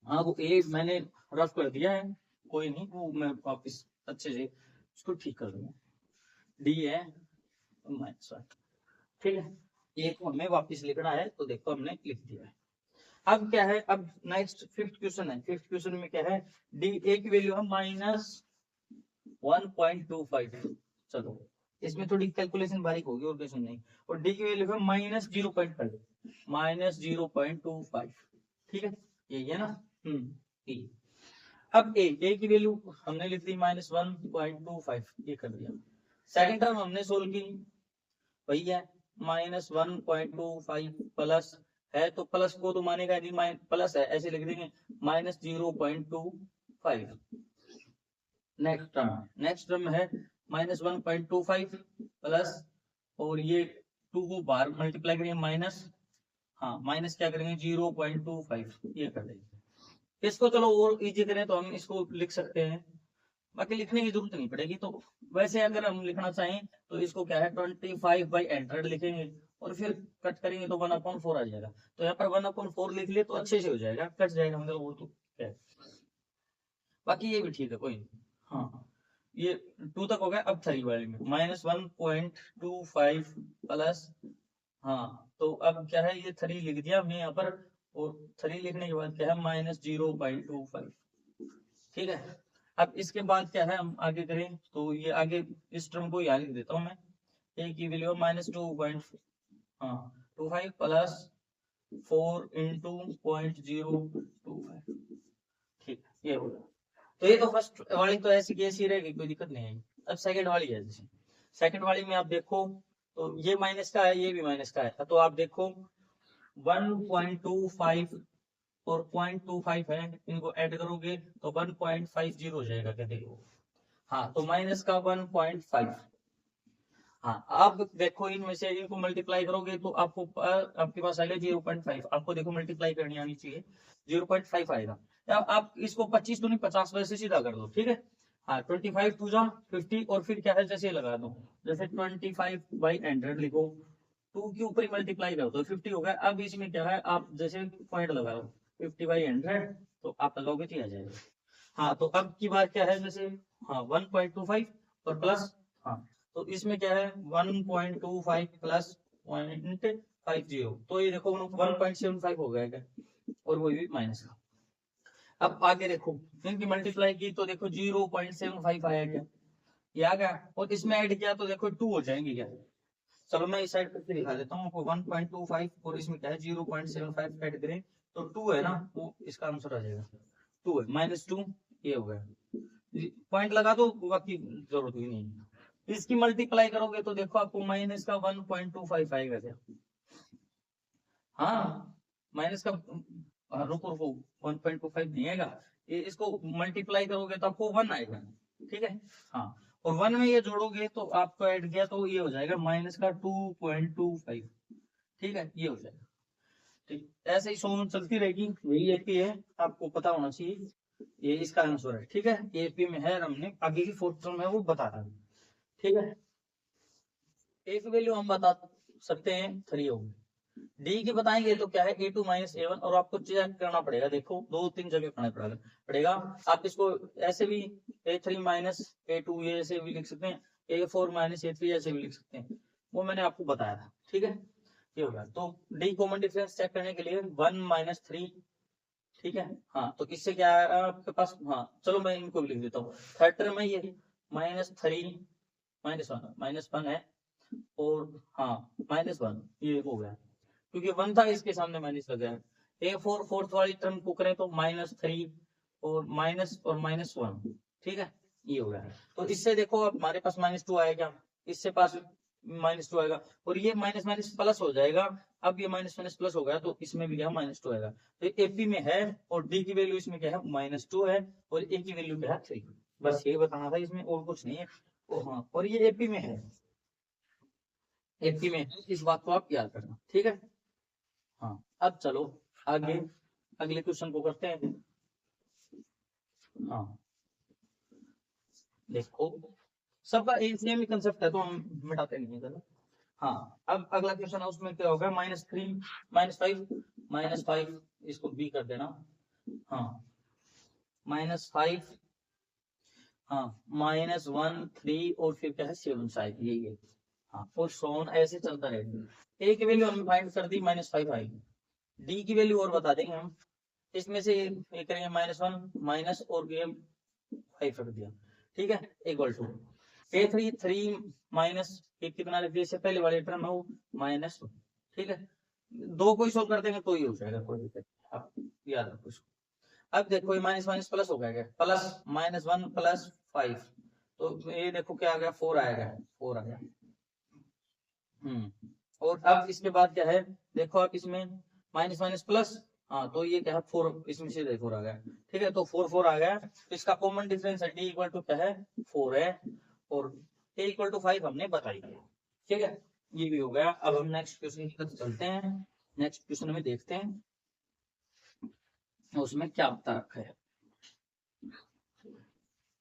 हाँ वो एक मैंने रफ कर दिया है, कोई नहीं, वो मैं वापिस अच्छे से उसको ठीक कर दूंगा, डी है -1, ठीक है। एक को हमें वापिस लिखना है तो देखो हमने लिख दिया है। अब क्या है, अब नेक्स्ट फिफ्थ क्वेश्चन है। फिफ्थ क्वेश्चन में क्या है, डी ए की वैल्यू है -1.25। चलो इसमें थोड़ी कैलकुलेशन बारीक होगी और क्वेश्चन नहीं। और डी की वैल्यू है -0.5, -0.25। ठीक है, यही है ना। ठीक। अब ए की वैल्यू हमने लिख दी -1.25, ये कर दिया। सेकंड टर्म हमने सोल्व की, वही है -1.25 प्लस है, तो प्लस को तो मानेगा नहीं, प्लस है ऐसे लिख देंगे -0.25। नेक्स्ट टर्म है -1.25 प्लस, और ये 2 को बाहर मल्टीप्लाई करेंगे माइनस, हाँ माइनस क्या करेंगे 0.25, ये कर देंगे। इसको चलो और इजी करें तो हम इसको लिख सकते हैं, बाकी लिखने की जरूरत नहीं पड़ेगी। तो वैसे अगर हम लिखना चाहें तो इसको क्या है 25/100 लिखेंगे, और फिर कट करेंगे तो 1/4 आ जाएगा। तो यहाँ पर 1/4 लिख ले तो अच्छे से हो जाएगा, कट जाएगा मतलब वो तो क्या है। बाकी ये भी ठीक है, कोई नहीं। हाँ ये 2 तक हो गया। अब 3 वाले में -1.25 प्लस, हाँ तो अब क्या है, ये 3 लिख दिया हमने यहाँ पर, और 3 लिखने के बाद क्या है -0.25। ठीक है, अब इसके बाद क्या है, हम आगे करें तो ये आगे इस टर्म को यहाँ लिख देता हूँ मैं। ए की वैल्यू -2.25 प्लस 4 इंटू 0.025। ठीक है, ये होगा। तो ये तो फर्स्ट वाली तो ऐसी की ऐसी रहेगी, कोई दिक्कत नहीं है। अब सेकंड वाली है, जैसे सेकंड वाली में आप देखो तो ये माइनस का है, ये भी माइनस का है, तो आप देखो 1.25 और 0.25 है, इनको ऐड करोगे तो 1.50 हो जाएगा क्या, देखो। हाँ तो माइनस का 1.5। हाँ आप देखो इनमें से इनको मल्टीप्लाई करोगे तो आपको आपके पास आएगा 0.5। आपको देखो मल्टीप्लाई करनी आनी चाहिए, 0.5 आएगा। आप इसको 25 तो नहीं 50 वैसे सीधा कर दो, ठीक है। हाँ 25 टू जा 50, और फिर क्या है जैसे लगा दो, जैसे 25/100 लिखो, 2 के ऊपर ही मल्टीप्लाई कर दो 50 हो गया। अब इसमें क्या है, आप जैसे पॉइंट लगा लो 50/100, तो आप लगाओगे तो आ जाएगा। हाँ तो अब की बात क्या है, जैसे हाँ 1.25 और प्लस, हाँ तो इसमें क्या है 1.25 प्लस 0.50, तो ये देखो 1.75 हो गया क्या, और वो भी माइनस का। अब आगे देखो इनकी मल्टीप्लाई की तो देखो 0.75 आया क्या, ये आ गया, और इसमें ऐड किया तो देखो 2 हो जाएंगे क्या। चलो मैं इस साइड करके दिखा देता हूँ आपको। 1.25 और इसमें क्या है 0.75 ऐड करें तो 2 है ना, वो इसका आंसर आ जाएगा। 2 है -2, ये हो गया। पॉइंट लगा दो, बाकी जरूरत ही नहीं है। इसकी मल्टीप्लाई करोगे तो देखो आपको माइनस का 1.25 आएगा क्या। हाँ माइनस का, रुको रुको 1.25 नहीं आएगा, ये इसको मल्टीप्लाई करोगे तो आपको 1 आएगा, ठीक है। हाँ और 1 में ये जोड़ोगे तो आपको ऐड किया तो ये हो जाएगा माइनस का 2.25। ठीक है, ये हो जाएगा। ठीक, ऐसे ही सोल्व चलती रहेगी, यही एपी है, आपको पता होना चाहिए। ये इसका आंसर है, ठीक है। एपी में है, हमने आगे की फोर्थ टर्म है वो बता रहा है, ठीक है। एक वैल्यू हम बता सकते हैं 3 होगी, डी की बताएंगे तो क्या है A2 - A1, और आपको चेक करना पड़ेगा, देखो 2-3 जगह करना पड़ेगा। आप इसको ऐसे भी A3 - A2 ये ऐसे भी लिख सकते हैं, A4 - A3 ऐसे भी लिख सकते हैं, वो मैंने आपको बताया था, ठीक है। ये होगा तो डी कॉमन डिफरेंस चेक करने के लिए 1 - 3, ठीक है। हाँ तो इससे क्या है आपके पास, हाँ चलो मैं इनको भी लिख देता हूँ। थर्ड टर्म है ये -3 -1 है, और हाँ -1 ये हो गया, क्योंकि 1 था इसके सामने माइनस लग गया। A4 फोर्थ वाली टर्म को करें तो -3 और -1, ठीक है, ये हो गया। तो इससे देखो अब हमारे पास -2 आएगा, इससे पास -2 आएगा, और ये माइनस माइनस प्लस हो जाएगा। अब ये माइनस माइनस प्लस हो गया तो इसमें भी क्या -2 आएगा। तो एपी में है, और डी की वैल्यू इसमें क्या है -2 है, और ए की वैल्यू क्या है 3। बस ये बताना था, इसमें और कुछ नहीं है। हाँ और ये एपी में है, एपी में है, इस बात को आप याद करना, ठीक है। हाँ अब चलो आगे अगले क्वेश्चन को करते हैं। हाँ देखो सबका एक सेम ही कंसेप्ट है तो हम मिटाते नहीं है। हाँ अब अगला क्वेश्चन है, उसमें क्या होगा -3 -5 इसको बी कर देना। हाँ -5, हाँ -1 3 और फिर क्या है 7 शायद यही है। हाँ और सोन ऐसे चलता रहेगा। ए की वैल्यू हमने फाइंड कर दी, -5 आएगी। डी की वैल्यू और बता देंगे हम, इसमें से ये करेंगे -1 माइनस और ये 5 रख दिया, ठीक है, इक्वल टू A3 3 माइनस एक कितना रख दिया, इससे पहले वाले टर्म है वो -1, ठीक है, दो को सोल्व कर देंगे तो ये हो जाएगा, कोई दिक्कत नहीं, आप याद रखो इसको। अब देखो ये माइनस माइनस प्लस हो गया, प्लस -1 प्लस 5, तो ये देखो क्या आ गया, 4 आएगा, 4 आ गया। और अब इसके बाद क्या है, देखो आप इसमें माइनस माइनस प्लस, हाँ तो ये क्या है 4, इसमें से देखो 4 आ गया, ठीक है, तो 4 4 आ गया, तो इसका कॉमन डिफरेंस है डी इक्वल टू क्या है 4 है, और ए इक्वल टू 5 हमने बताई है, ठीक है, ये भी हो गया। अब हम नेक्स्ट क्वेश्चन की तरफ चलते हैं, नेक्स्ट क्वेश्चन में देखते हैं उसमें क्या बता रखा है,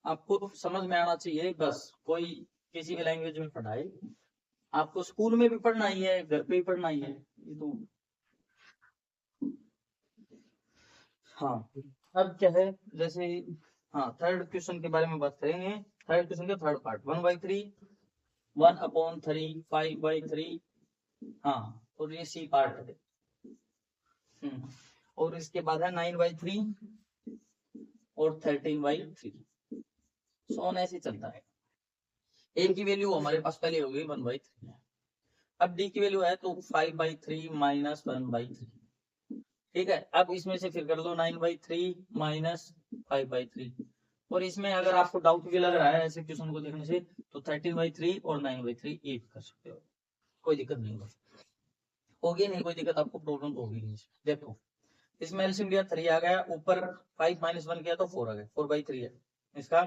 आपको समझ में आना चाहिए बस, कोई किसी भी लैंग्वेज में पढ़ाए, आपको स्कूल में भी पढ़ना ही है, घर पे भी पढ़ना ही है, ये तो हाँ। अब क्या है, जैसे हाँ थर्ड क्वेश्चन के बारे में बात करेंगे, थर्ड क्वेश्चन का थर्ड पार्ट 1/3 1/3 5/3, हाँ और ये सी पार्ट है, और इसके बाद है 9/3 और 13/3, सोन ऐसे चलता है। ए की वैल्यू हमारे पास पहले हो गई 1/3, अब डी की वैल्यू है तो 5/3 माइनस 1/3, ठीक है, अब इसमें से फिर कर लो 9/3 माइनस 5/3, और इसमें अगर आपको डाउट भी लग रहा है ऐसे क्वेश्चन को देखने से तो 13/3 और 9/3 ये भी कर सकते हो, कोई दिक्कत नहीं होगी, नहीं कोई दिक्कत, आपको प्रॉब्लम होगी नहीं। देखो इसमें एलसीएम लिया 3 आ गया, ऊपर 5 माइनस 1 किया तो 4 आ गया, 4/3 है इसका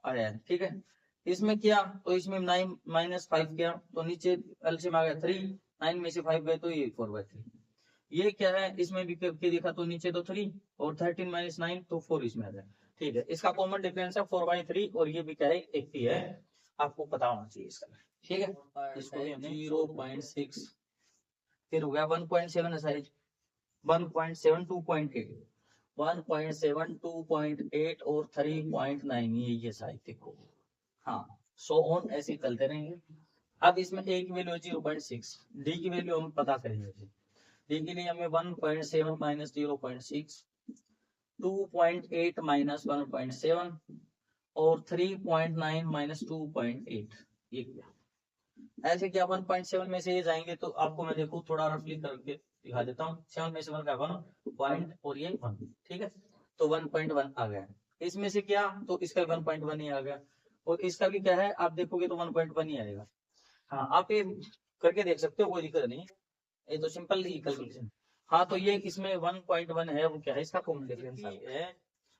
आया है, ठीक है, इसमें किया तो इसमें 9 माइनस 5 किया तो नीचे एलसीएम आ गया 3, 9 में से 5 गए तो ये 4/3, ये क्या है इसमें भी करके देखा तो नीचे तो 3 और 13 माइनस 9 तो 4 इसमें आ गया, ठीक है, इसका कॉमन डिफरेंस है 4/3 और ये भी क्या है 80 है, आपको पता होना चाहिए इसका, ठीक है, इसको भी हमने 0.6, फिर हो गया 1.7 साइज 1.72.8 1.72.8 और 3.9 ये साइज देखो, हाँ सो ऑन ऐसे चलते रहेंगे। अब इसमें ए की वैल्यू 0.6, डी की वैल्यू हम पता करेंगे, डी के लिए हमें 1.7 माइनस 0.6, 2.8 माइनस 1.7 और 3.9 माइनस 2.8, ये किया ऐसे क्या 1.7 में से ये जाएंगे तो आपको मैं देखो थोड़ा रफली करके दिखा देता हूँ, 7 में से 1 का 1 पॉइंट और ये 1, ठीक है, तो 1.1 आ गया, इसमें से क्या तो इसका 1.1 ही आ गया, और इसका भी क्या है आप देखोगे तो 1.1 ही आएगा, हाँ आप ये करके देख सकते हो, कोई दिक्कत नहीं, ये तो सिंपल ही कैलकुलेशन। हाँ तो ये इसमें 1.1 है वो क्या है इसका कॉमन डिफरेंस है,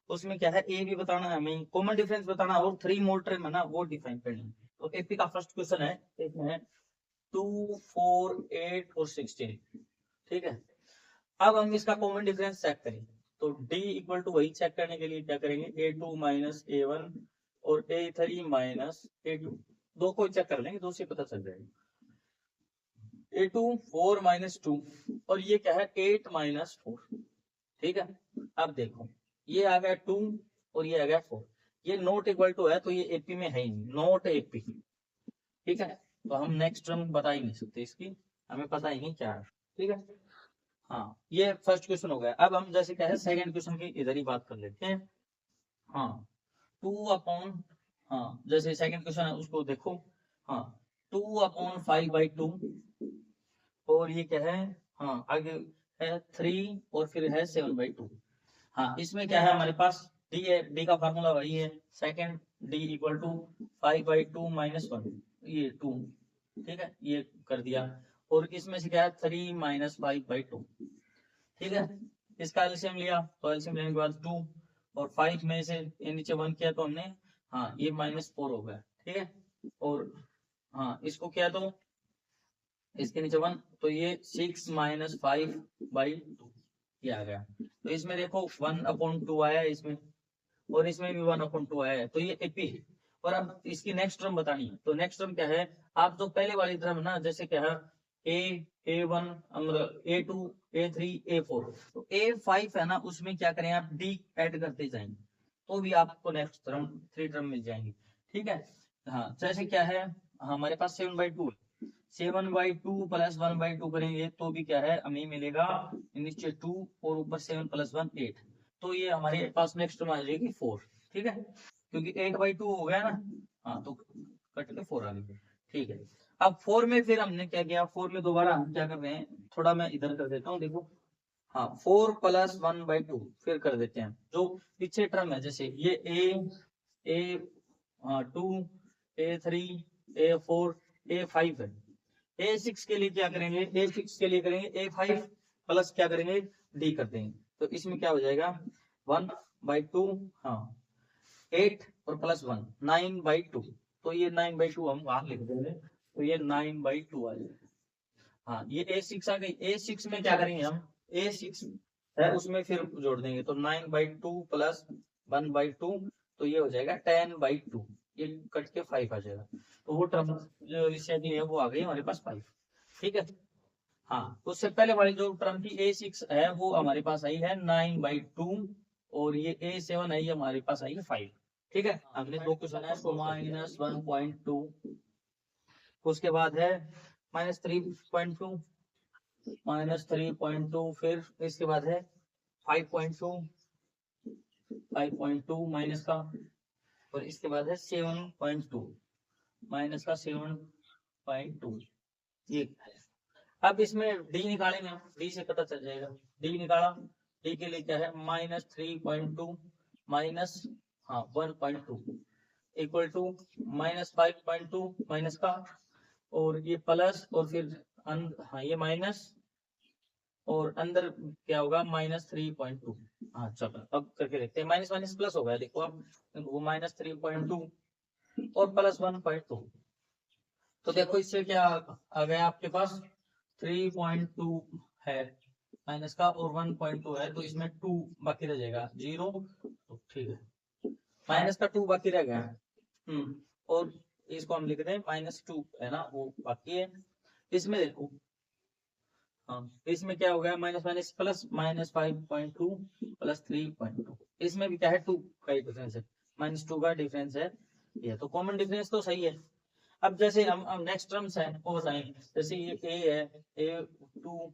उसमें क्या है ए भी बताना है हमें, कॉमन डिफरेंस बताना और 3 मोल टर्म है ना वो डिफाइन करनी है। तो एपी का फर्स्ट क्वेश्चन है, इसमें है 2 4 8 और 16, ठीक है, अब हम इसका कॉमन डिफरेंस चेक करें तो डी इक्वल टू वही चेक करने के लिए क्या करेंगे A2 माइनस A1 और A3 माइनस A2, दो को चेक कर लेंगे, दो से पता चल जाएगा, A2 4 माइनस 2 और ये क्या है 8 माइनस 4, ठीक है, अब देखो ये आ गया 2 और ये आ गया 4, ये नॉट इक्वल टू है तो ये एपी में है ही नहीं, नॉट एपी, ठीक है, तो हम नेक्स्ट टर्म बता ही नहीं सकते इसकी, हमें पता ही नहीं क्या है, ठीक है, हाँ ये फर्स्ट क्वेश्चन हो गया। अब हम जैसे क्या है सेकंड क्वेश्चन की इधर ही बात कर लेते हैं, हाँ 2 हाँ जैसे सेकंड क्वेश्चन है उसको देखो, हाँ 2/5/2 और ये क्या है, हाँ आगे है 3 और फिर है 7/2, हाँ इसमें क्या है हमारे पास डी है, डी का फार्मूला वही है, second D equal to 5/2 minus 1, ये 2, ठीक है, ये कर दिया, और इसमें से क्या है 3 माइनस 5/2, ठीक है, इसका एलसीएम लिया तो एलसीएम लेने के बाद 2 और 5 में से ये नीचे 1 किया तो हमने, हाँ ये -4 हो गया, ठीक है, और हाँ इसको किया तो इसके नीचे 1 तो ये 6 माइनस 5/2 ये आ गया, तो इसमें देखो 1/2 आया है इसमें, और इसमें भी 1/2 आया है, तो ये एपी है। और अब इसकी नेक्स्ट टर्म बतानी है, तो नेक्स्ट टर्म क्या है, आप जो पहले वाली टर्म ना जैसे क्या है A1 मतलब A2 A3 A4, तो A5 है ना उसमें क्या करें आप डी ऐड करते जाएंगे तो भी आपको नेक्स्ट टर्म 3 टर्म मिल जाएंगी, ठीक है, हाँ जैसे क्या है हमारे पास 7/2 7/2 प्लस 1/2 करेंगे तो भी क्या है, हमें मिलेगा नीचे 2 और ऊपर 7 प्लस 1 8। तो ये हमारे पास नेक्स्ट टर्म आ जाएगी 4। ठीक है, क्योंकि 8/2 हो गया ना। हाँ, तो कट के 4 आ गया। ठीक है, अब 4 में फिर हमने क्या किया, 4 में दोबारा हम क्या कर रहे हैं, थोड़ा मैं इधर कर देता हूँ, देखो। हाँ, 4 प्लस 1/2 फिर कर देते हैं। जो पीछे टर्म है, जैसे ये A2 A3 A4 A5 है। A6 के लिए क्या करेंगे, A6 के लिए करेंगे A5 प्लस क्या करेंगे, D कर देंगे। तो इसमें क्या हो जाएगा 1/2, हाँ 8 और प्लस 1 9/2। तो ये 9/2 हम वहां लिख देंगे, तो ये 9/2 आ जाएगा। हाँ, ये A6 आ गई। A6 में क्या करेंगे हम, A6 है उसमें फिर जोड़ देंगे, तो 9/2 प्लस 1/2, तो ये हो जाएगा 10/2। ये कट के 5 आ जाएगा। तो वो टर्म जो इससे अगली है वो आ गई हमारे पास 5। ठीक है, हाँ, उससे पहले वाली जो टर्म की A6 है वो हमारे पास आई है 9/2, और ये A7 है ये हमारे पास आई है 5। ठीक है, हमने दो क्वेश्चन है, -1.2, उसके बाद है -3.2, -3.2, फिर इसके बाद है 5.2, 5.2 माइनस का, और इसके बाद है 7.2 माइनस का 7.2। ये है। अब इसमें डी निकालेंगे हम, डी से पता चल जाएगा। डी निकाला, डी के लिए क्या है, -3.2 माइनस, हाँ 1.2 इक्वल टू -5.2 माइनस का, और ये प्लस, और फिर हाँ ये माइनस, और अंदर क्या होगा -3.2। हाँ चलो अब करके देखते हैं, माइनस माइनस प्लस हो गया, देखो अब वो -3.2 और प्लस 1.2। तो देखो इससे क्या आ गया आपके पास, 3.2 है माइनस का, और 1.2 है, तो इसमें 2 बाकी रह जाएगा 0। तो ठीक है, माइनस का 2 बाकी रह गया। और इसको हम लिख दें -2 है ना, वो बाकी है। इसमें देखो, हाँ इसमें क्या हो गया, माइनस माइनस प्लस, -5.2 प्लस 3.2। इसमें भी क्या है, 2 का ही डिफरेंस है, -2 का डिफरेंस है। ये तो कॉमन डिफरेंस तो सही है। अब जैसे हम नेक्स्ट टर्म्स है वो बताएं, जैसे ये A है, A2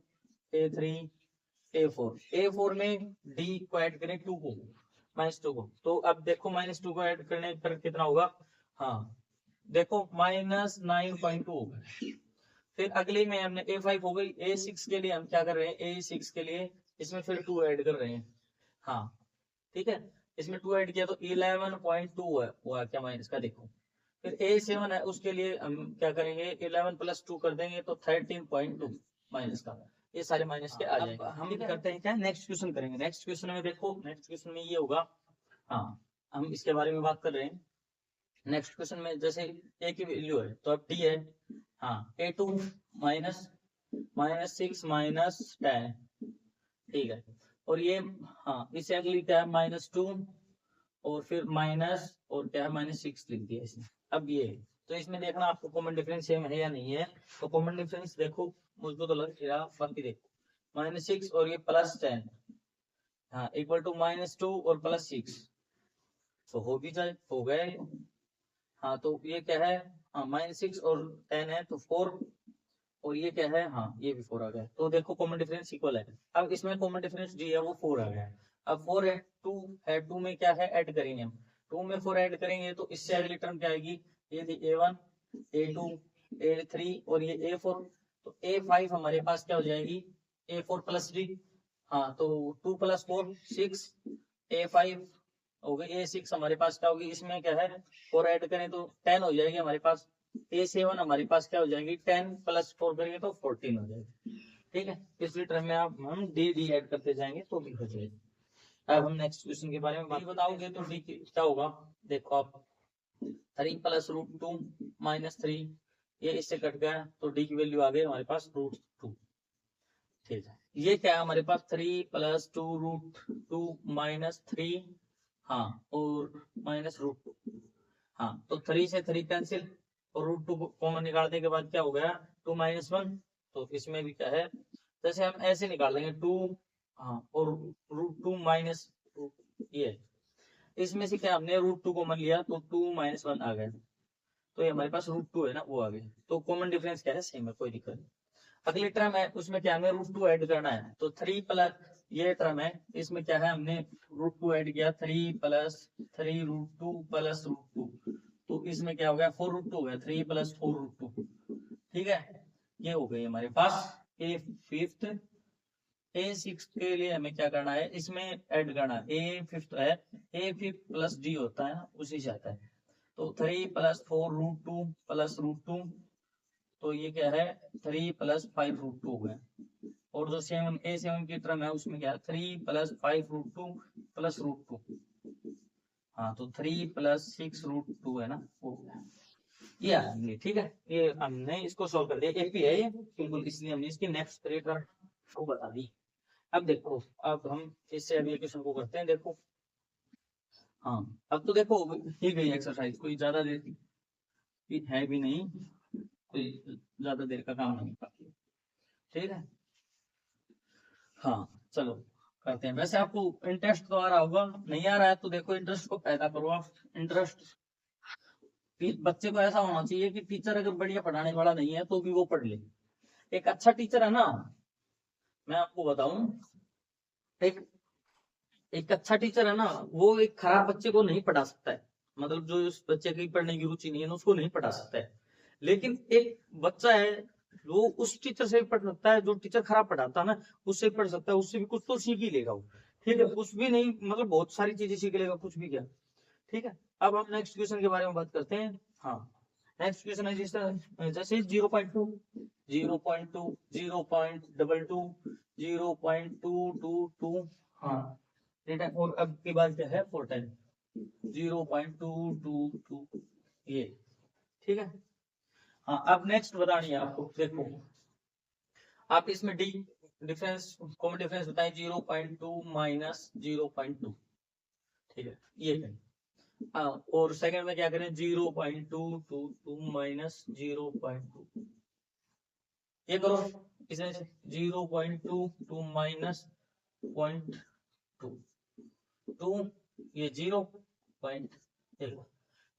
A3 A4 में D को ऐड करें 2 को, -2 को, तो अब देखो -2 को ऐड करने पर कितना होगा, हाँ देखो -9.2 होगा। फिर अगली में हमने A5 हो गई। A6 के लिए हम क्या कर रहे हैं, A6 के लिए इसमें फिर 2 ऐड कर रहे हैं। हाँ ठीक है, इसमें 2 ऐड किया तो 11.2 है, हुआ क्या माइनस का, देखो। फिर A7 है, उसके लिए हम क्या करेंगे, 11 प्लस 2 कर देंगे, तो 13.2 माइनस का। ये सारे माइनस के आ जाएंगे। हम करते हैं क्या, नेक्स्ट क्वेश्चन करेंगे। नेक्स्ट क्वेश्चन में देखो, नेक्स्ट क्वेश्चन में ये होगा, हाँ हम इसके बारे में बात कर रहे हैं। नेक्स्ट क्वेश्चन में जैसे A की वैल्यू है, तो अब D है, हाँ A2 माइनस -6 -10। ठीक है, और ये हाँ इससे अगली क्या है, -2, और फिर माइनस, और क्या है -6 लिख दिया इसने। अब ये तो इसमें देखना आपको कॉमन डिफरेंस सेम है या नहीं है। तो कॉमन डिफरेंस देखो, मुझको तो लग रहा, बाकी देखो -6 और ये +10, हाँ इक्वल टू -2 और +6, तो हो भी जाए, हो गए। हाँ तो ये क्या है, हाँ -6 और 10 है, तो 4, और ये क्या है, हाँ ये भी 4 आ गया। तो देखो कॉमन डिफरेंस इक्वल है। अब इसमें कॉमन डिफरेंस जी है वो 4 आ गया है। अब 4 है, 2 है, 2 में क्या है, ऐड करेंगे हम, 2 में 4 ऐड करेंगे, तो इससे अगली टर्म क्या आएगी, ये थी A1 A2 A3 और ये A4। तो A5 हमारे पास क्या हो जाएगी, A4 प्लस D, हाँ तो 2 + 4 6, A5 हो गई। A6 हमारे पास क्या होगी, इसमें क्या है 4 ऐड करें तो 10 हो जाएगी हमारे पास। A7 हमारे पास क्या हो जाएगी, 10 + 4 करेंगे तो 14 हो जाएगी। ठीक है, पिछली टर्म में आप हम D ऐड करते जाएंगे तो भी हो जाएगी। अब हम नेक्स्ट क्वेश्चन के बारे में बात बताओगे तो D क्या होगा, देखो आप 3 + √2 -3, ये इससे कट गया, तो D की वैल्यू आ गई हमारे पास √2। ठीक है, ये क्या है हमारे पास, 3 + 2 √2 -3, हाँ और -√2, हाँ तो 3 से 3 कैंसिल, और √2 को कॉमन निकालने के बाद क्या हो गया, 2 - 1। तो इसमें भी क्या है, जैसे हम ऐसे निकालेंगे 2, हाँ और √2 माइनस, ये इसमें से क्या हमने √2 कॉमन लिया, तो 2 - 1 आ गया। तो ये हमारे पास √2 है ना, वो आ गया। तो कॉमन डिफरेंस क्या है, सेम है, कोई दिक्कत नहीं। अगली टर्म है, उसमें क्या हमें √2 ऐड करना है, तो 3 प्लस ये टर्म है, इसमें क्या है, हमने √2 ऐड किया, 3 प्लस 3√2 प्लस √2, तो इसमें क्या हो गया, 4√2 हो गया, 3 प्लस 4√2। ठीक है, ये हो गई हमारे पास ए फिफ्थ। A6 के लिए हमें क्या करना है, इसमें ऐड करना है, ए फिफ्थ है, ए फिफ्थ प्लस डी होता है, उसी से आता है। तो 3 प्लस 4√2 प्लस √2, तो ये क्या है, 3 प्लस 5√2 हो गया। और जो A7 की टर्म है, उसमें क्या है, 3 प्लस 5√2 प्लस √2। हाँ, तो 3 प्लस 6√2 है ना, वो ये आ गई। ठीक है, ये हमने इसको सॉल्व कर दिया, एपी है ये बिल्कुल, इसलिए हमने इसकी नेक्स्ट टर्म को बता दी। अब देखो, अब हम इससे अगले क्वेश्चन को करते हैं। देखो, हाँ, अब तो देखो ही गई एक्सरसाइज, कोई ज्यादा देर की है भी नहीं, कोई ज्यादा देर का काम नहीं बाकी। ठीक है, हाँ, चलो करते हैं। वैसे आपको इंटरेस्ट तो आ रहा होगा, नहीं आ रहा है तो देखो इंटरेस्ट को पैदा करो आप। इंटरेस्ट बच्चे को ऐसा होना चाहिए कि टीचर अगर बढ़िया पढ़ाने वाला नहीं है तो भी वो पढ़ ले। एक अच्छा टीचर है ना, मैं आपको बताऊं, एक एक अच्छा टीचर है ना, वो एक खराब बच्चे को नहीं पढ़ा सकता है। मतलब जो उस बच्चे की पढ़ने की रुचि नहीं है ना, उसको नहीं पढ़ा सकता है। लेकिन एक बच्चा है, वो उस टीचर से भी पढ़ सकता है, जो टीचर खराब पढ़ाता है ना, उससे भी पढ़ सकता है, उससे भी कुछ तो सीख ही लेगा वो। ठीक है, कुछ भी नहीं, मतलब बहुत सारी चीजें सीख लेगा, कुछ भी क्या। ठीक है, अब हम नेक्स्ट क्वेश्चन के बारे में बात करते हैं। हाँ, नेक्स्ट क्वेश्चन है जैसे 0.2, 0.2, 0.22, 0.222। हाँ, ठीक है, और अब की बात क्या है, 4 टाइम 0.222, ये। ठीक है, हाँ, अब नेक्स्ट बतानी है आपको। देखो, आप इसमें डी डिफरेंस, कॉमन डिफरेंस बताएं, 0.2 माइनस 0.2। ठीक है, ये है। हाँ, और सेकंड में क्या करें, 0.222 माइनस 0.2, ये करो। इसमें 0.22 माइनस 0.2, ये 0. देखो,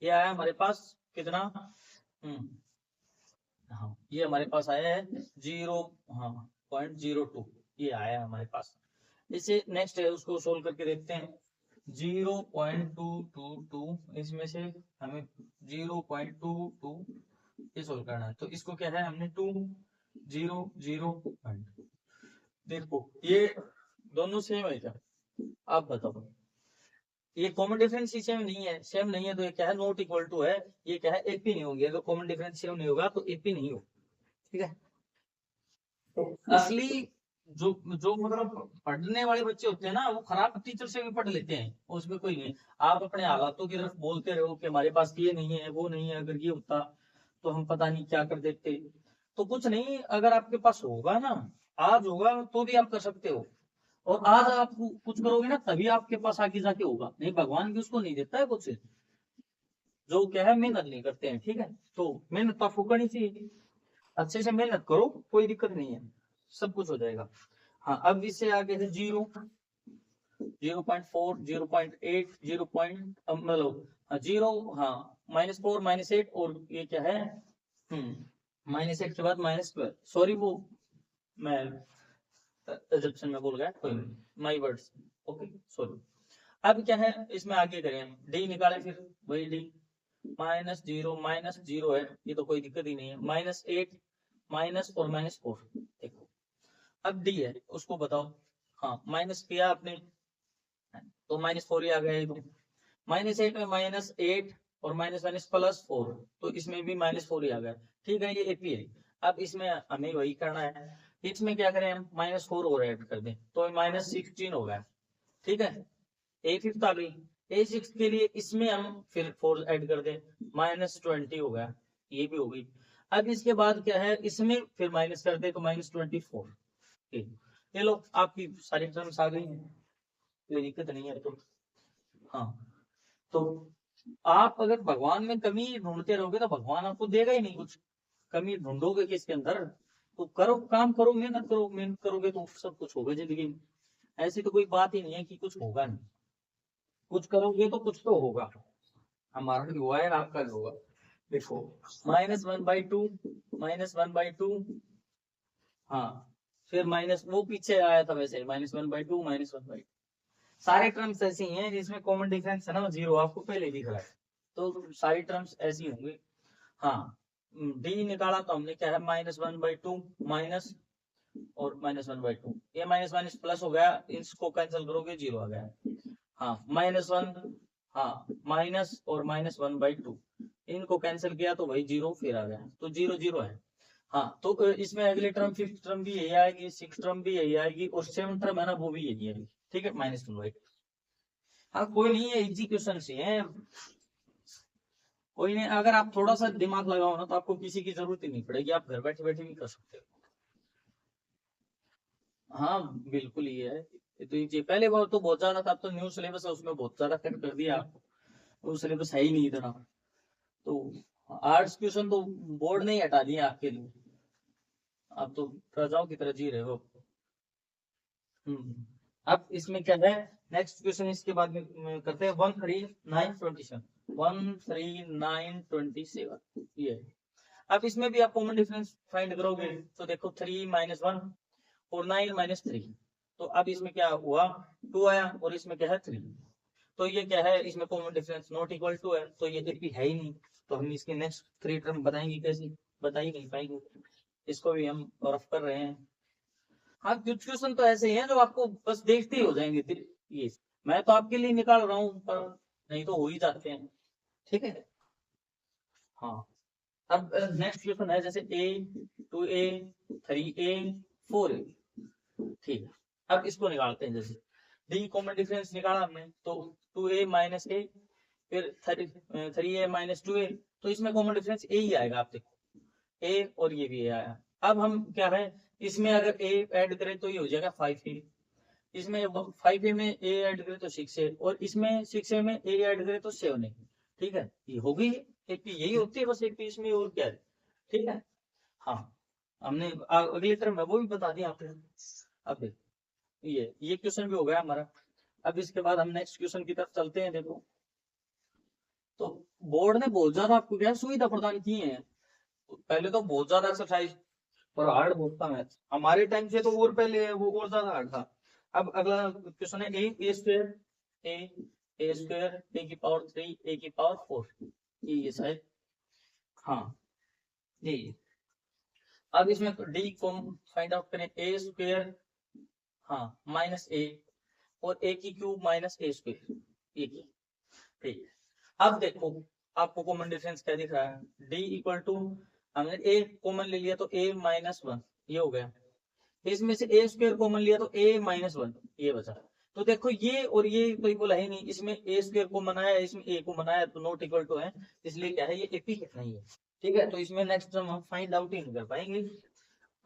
ये आया हमारे पास कितना, हाँ, ये हमारे पास आया है 0, हाँ, 0.02, ये आया हमारे पास। इसे नेक्स्ट है, उसको सोल्व करके देखते हैं। 0.222, इसमें से हमें 0.22 ये सोल्व करना है, तो इसको क्या है, हमने 2 0 0 देखो ये दोनों सेम है क्या, आप बताओ। ये कॉमन डिफरेंस ही सेम नहीं है, सेम नहीं है तो ये क्या है, नॉट इक्वल टू है, ये क्या है, एपी नहीं होगी। अगर कॉमन डिफरेंस सेम नहीं होगा तो एपी नहीं होगा। ठीक है, असली जो जो मतलब पढ़ने वाले बच्चे होते हैं ना, वो खराब टीचर से भी पढ़ लेते हैं, उसमें कोई नहीं। आप अपने हालातों की तरफ बोलते रहो कि हमारे पास ये नहीं है, वो नहीं है, अगर ये होता तो हम पता नहीं क्या कर देते। तो कुछ नहीं, अगर आपके पास होगा ना, आज होगा तो भी आप कर सकते हो। और आज आप कुछ करोगे ना, तभी आपके पास आगे जाके होगा, नहीं भगवान भी उसको नहीं देता है कुछ, जो क्या है मेहनत नहीं करते हैं। ठीक है, तो मेहनत तो आपको करनी चाहिए, अच्छे से मेहनत करो, कोई दिक्कत नहीं है, सब कुछ हो जाएगा। हाँ, अब इससे आगे है 0, 0.4, 0.8, 0. मतलब 0, हाँ, -4, -8, और ये क्या है, -8 के बाद -12। सॉरी, वो मैं एजप्शन में बोल गया, कोई माई वर्ड्स, ओके, सॉरी। अब क्या है, इसमें आगे करें हम, डी निकालें, फिर वही डी, -0 -0 है, ये तो कोई दिक्कत ही नहीं है, -8 माइनस और -4। देखो, अब डी है, उसको बताओ। हाँ, माइनस किया आपने तो -4 ही आ गया, -8 में -8 और माइनस +4, तो इसमें भी -4 ही आ गया। ठीक है, ये एपी है। अब इसमें हमें वही करना है, इसमें क्या करें हम, -4 और ऐड कर दें, तो -16 हो गया। ठीक है, A5 आ गई। A6 के लिए इसमें हम फिर 4 ऐड कर दें, -20 हो गया, ये भी हो गई। अब इसके बाद क्या है, इसमें फिर माइनस कर दे तो -24। ये लो, आपकी सारी टर्म्स आ गई हैं, कोई दिक्कत नहीं है। तो हाँ, तो आप अगर भगवान में कमी ढूंढते रहोगे तो भगवान आपको देगा ही नहीं कुछ। कमी ढूंढोगे किसके अंदर, तो करो, काम करो, मेहनत करो, मेहनत करोगे तो सब कुछ होगा जिंदगी में। ऐसी तो कोई बात ही नहीं है कि कुछ होगा नहीं, कुछ करोगे तो कुछ तो होगा, हमारा भी हुआ है, आपका भी होगा। देखो -1/2 -1/2, हाँ फिर माइनस वो पीछे आया था वैसे -1/2 -1/2, सारे टर्म्स ऐसी हैं जिसमें कॉमन डिफरेंस है ना 0, आपको पहले दिख रहा है, तो सारी टर्म्स ऐसी होंगी। हाँ डी निकाला तो हमने क्या है -1/2 माइनस और -1/2, ये माइनस माइनस प्लस हो गया, इसको कैंसिल करोगे 0 आ गया। हाँ -1, हाँ माइनस और -1/2, इनको कैंसिल किया तो भाई 0 फिर आ गया, तो 0 0 है। हाँ तो इसमें अगली टर्म 5th टर्म भी यही आएगी, 6th टर्म भी यही आएगी और 7th टर्म है ना वो भी यही आएगी, ठीक है -1/2। हाँ कोई नहीं है, इजी क्वेश्चन से है, कोई नहीं, अगर आप थोड़ा सा दिमाग लगाओ ना तो आपको किसी की जरूरत ही नहीं पड़ेगी, आप घर बैठे बैठे भी कर सकते हो। हाँ बिल्कुल ही है, ये तो ये पहले बार तो बहुत ज्यादा था, अब तो न्यू सिलेबस है उसमें बहुत ज्यादा कट कर दिया, वो सिलेबस है ही नहीं इतना, तो आर्ट्स क्वेश्चन तो बोर्ड ने ही हटा दिया आपके लिए, आप तो प्रजाओं की तरह जी रहे हो। अब इसमें क्या है, नेक्स्ट क्वेश्चन इसके बाद में करते हैं 13927, 13927 ये है। अब इसमें भी आप कॉमन डिफरेंस फाइंड करोगे तो देखो 3 - 1 और 9 - 3, तो अब इसमें क्या हुआ 2 आया और इसमें क्या है 3, तो ये क्या है, इसमें common difference not equal to है, तो ये भी है ही नहीं, तो हम इसके नेक्स्ट 3 टर्म बताएंगे कैसे, बता ही नहीं पाएंगे, इसको भी हम रफ कर रहे हैं। हाँ कुछ क्वेश्चन तो ऐसे ही हैं जो आपको बस देखते ही हो जाएंगे फिर, ये मैं तो आपके लिए निकाल रहा हूँ पर नहीं तो हो ही जाते हैं, ठीक है। हाँ अब नेक्स्ट क्वेश्चन है जैसे A 2A 3A 4A, ठीक है। अब इसको निकालते हैं, जैसे डी कॉमन डिफरेंस निकाला हमने तो 2A - A, फिर 3A - 2A, तो इसमें कॉमन डिफरेंस A ही आएगा, आप देखो A और ये भी A आया। अब हम क्या है, इसमें अगर A ऐड करें तो ये हो जाएगा 5A, इसमें 5A में A ऐड करें तो 6A, और इसमें 6A में A ऐड करें तो 7A, ठीक है, ये हो गई एक पी, यही होती है बस एक पी इसमें, और क्या है, ठीक है। हाँ हमने अगली तरफ में वो भी बता दिया आपने। अब देखो ये क्वेश्चन भी हो गया हमारा। अब इसके बाद हम नेक्स्ट क्वेश्चन की तरफ चलते हैं। देखो तो बोर्ड ने बहुत ज्यादा आपको क्या सुविधा प्रदान की है, पहले तो बहुत ज्यादा एक्सरसाइज और हार्ड बहुत था मैथ, हमारे टाइम से तो और पहले है वो और ज्यादा हार्ड था। अब अगला क्वेश्चन है ए स्क्वायर ए ए स्क्वायर ए की पावर 3 ए की पावर 4, ये शायद, हाँ ये। अब इसमें डी को फाइंड आउट करें, ए स्क्वायर, हाँ माइनस ए, और ए की क्यूब माइनस ए स्क्वायर, ये की, ठीक है। अब देखो आपको कॉमन डिफरेंस क्या दिख रहा है, डी इक्वल टू, हमने ए कॉमन ले लिया तो ए -1, ये हो गया, इसमें से ए स्क्वायर कॉमन लिया तो ए -1, ये बचा। तो देखो ये और ये तो इक्वल है ही नहीं, इसमें ए स्क्वायर को बनाया इसमें ए को बनाया, तो नॉट इक्वल टू है, इसलिए क्या है ये एपी नहीं है, ठीक है। तो इसमें नेक्स्ट हम फाइंड आउट ही नहीं कर पाएंगे।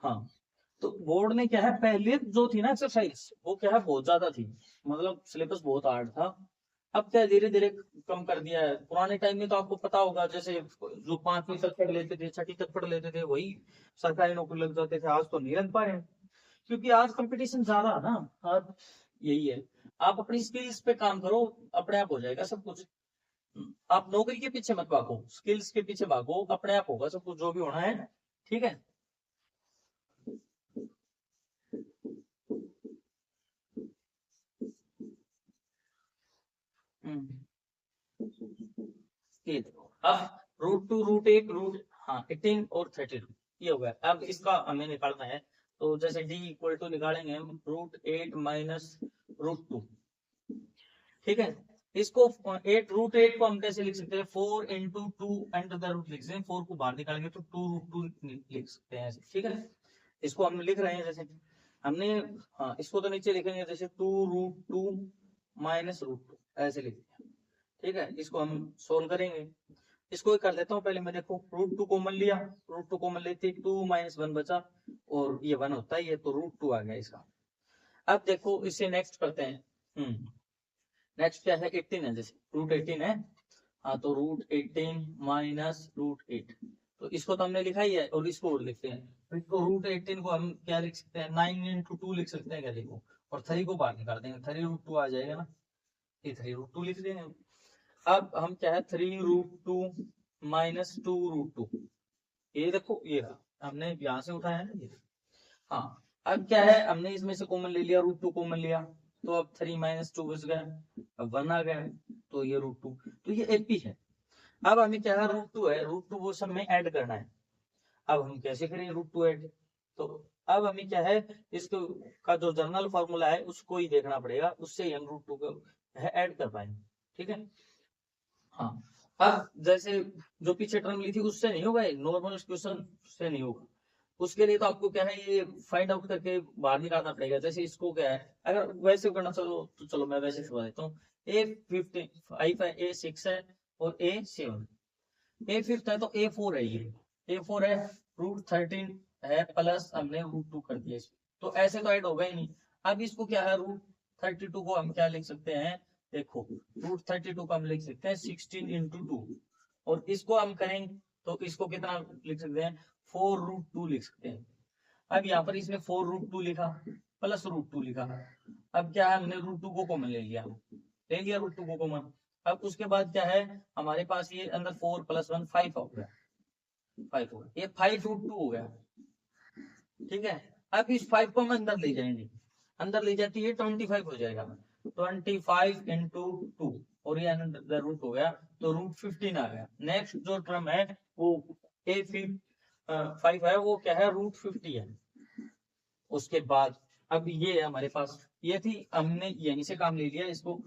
हाँ तो बोर्ड ने क्या है, पहले जो थी ना एक्सरसाइज वो क्या है बहुत ज्यादा थी, मतलब सिलेबस बहुत हार्ड था, अब क्या धीरे धीरे कम कर दिया है। पुराने टाइम में तो आपको पता होगा, जैसे जो 5वीं तक पढ़ लेते थे 6ठी तक पढ़ लेते थे वही सरकारी नौकरी लग जाते थे, आज तो नहीं लग पा रहे हैं, क्योंकि आज कंपटीशन ज्यादा है ना, आज यही है। आप अपनी स्किल्स पे काम करो, अपने आप हो जाएगा सब कुछ, आप नौकरी के पीछे मत भागो, स्किल्स के पीछे भागो, अपने आप होगा सब कुछ जो भी होना है, ठीक है। ये देखो अब √2 √8 रूट, हाँ 18 और 32, ये हो गया। अब इसका हमें निकालना है, तो जैसे d इक्वल टू निकालेंगे हम √8 माइनस √2, ठीक है। इसको 8 √8 को हम कैसे लिख सकते हैं, 4 × 2 अंडर द रूट लिख सकते हैं, 4 को बाहर निकालेंगे तो 2 √2 लिख सकते हैं, ठीक है। इसको हम लिख रहे हैं जैसे हमने, हाँ इसको तो नीचे लिखेंगे जैसे 2 √2 माइनस √2, ऐसे लिखते हैं, ठीक है। इसको हम सोल्व करेंगे, इसको ही कर देता हूँ पहले मैं, देखो √2 कॉमन लिया, √2 कॉमन लेते 2 - 1 बचा, और ये 1 होता है, ये तो √2 आ गया इसका। अब देखो इसे नेक्स्ट करते हैं, नेक्स्ट क्या है 18 है, जैसे √18 है, हाँ तो √18 माइनस √8, तो इसको तो हमने लिखा ही है, और इसको और लिखते हैं, तो इसको √18 को हम क्या लिख सकते हैं, 9 × 2 लिख सकते हैं क्या, देखो, और 3 को बाहर निकाल देंगे, 3 √2 आ जाएगा ना, ये 3 √2 लिख देंगे। अब हम क्या है 3 √2 -2√2। ये देखो, ये रहा, हमने यहाँ से उठाया है ना ये। हाँ, अब क्या है, हमने इसमें से कॉमन ले लिया, √2 कॉमन लिया, तो अब 3 - 2 बच गया, अब 1 आ गया है, तो ये √2, तो ये एपी है। अब हमें क्या है, √2 है, √2 वो सब में ऐड करना है। अब हम कैसे करें √2 ऐड, तो अब हमें क्या है, इसको का जो जनरल फॉर्मूला है उसको ही देखना पड़ेगा, उससे ही हम √2 को ऐड कर पाएंगे। ठीक है, हाँ। अब जैसे जो पीछे टर्म ली थी उससे नहीं होगा, नॉर्मल क्वेश्चन से नहीं होगा, उसके लिए तो आपको क्या है, ये फाइंड आउट करके बाहर निकालना पड़ेगा। जैसे इसको क्या है, अगर वैसे करना चलो तो चलो मैं वैसे करवा देता हूँ। A5 है, A6 है और A7, A5 है तो A4 है, ये A4 है, √13 है, प्लस हमने √2 कर दिया इसको, तो ऐसे तो ऐड होगा ही नहीं। अब इसको क्या है, √32 को हम क्या लिख सकते हैं, देखो √32 को हम लिख सकते हैं 16 × 2, और इसको हम करेंगे तो इसको कितना लिख सकते हैं, 4√2 लिख सकते हैं। अब यहाँ पर इसने 4√2 लिखा प्लस √2 लिखा, अब क्या है, हमने √2 को कॉमन ले लिया √2 को कॉमन। अब उसके बाद क्या है, हमारे पास ये अंदर 4 + 1 5 हो गया, 5 हो गया, ये 5√2 हो गया। ठीक है, अब इस 5 को हम अंदर ले जाएंगे, अंदर ले जाती है 25 हो जाएगा, 25 × 2, और ये अंदर रूट हो गया, तो √15 आ गया। नेक्स्ट जो टर्म है वो A5 है, वो क्या है, √50 है। उसके बाद अब ये हमारे पास, ये थी, हमने यहीं से काम ले लिया इसको,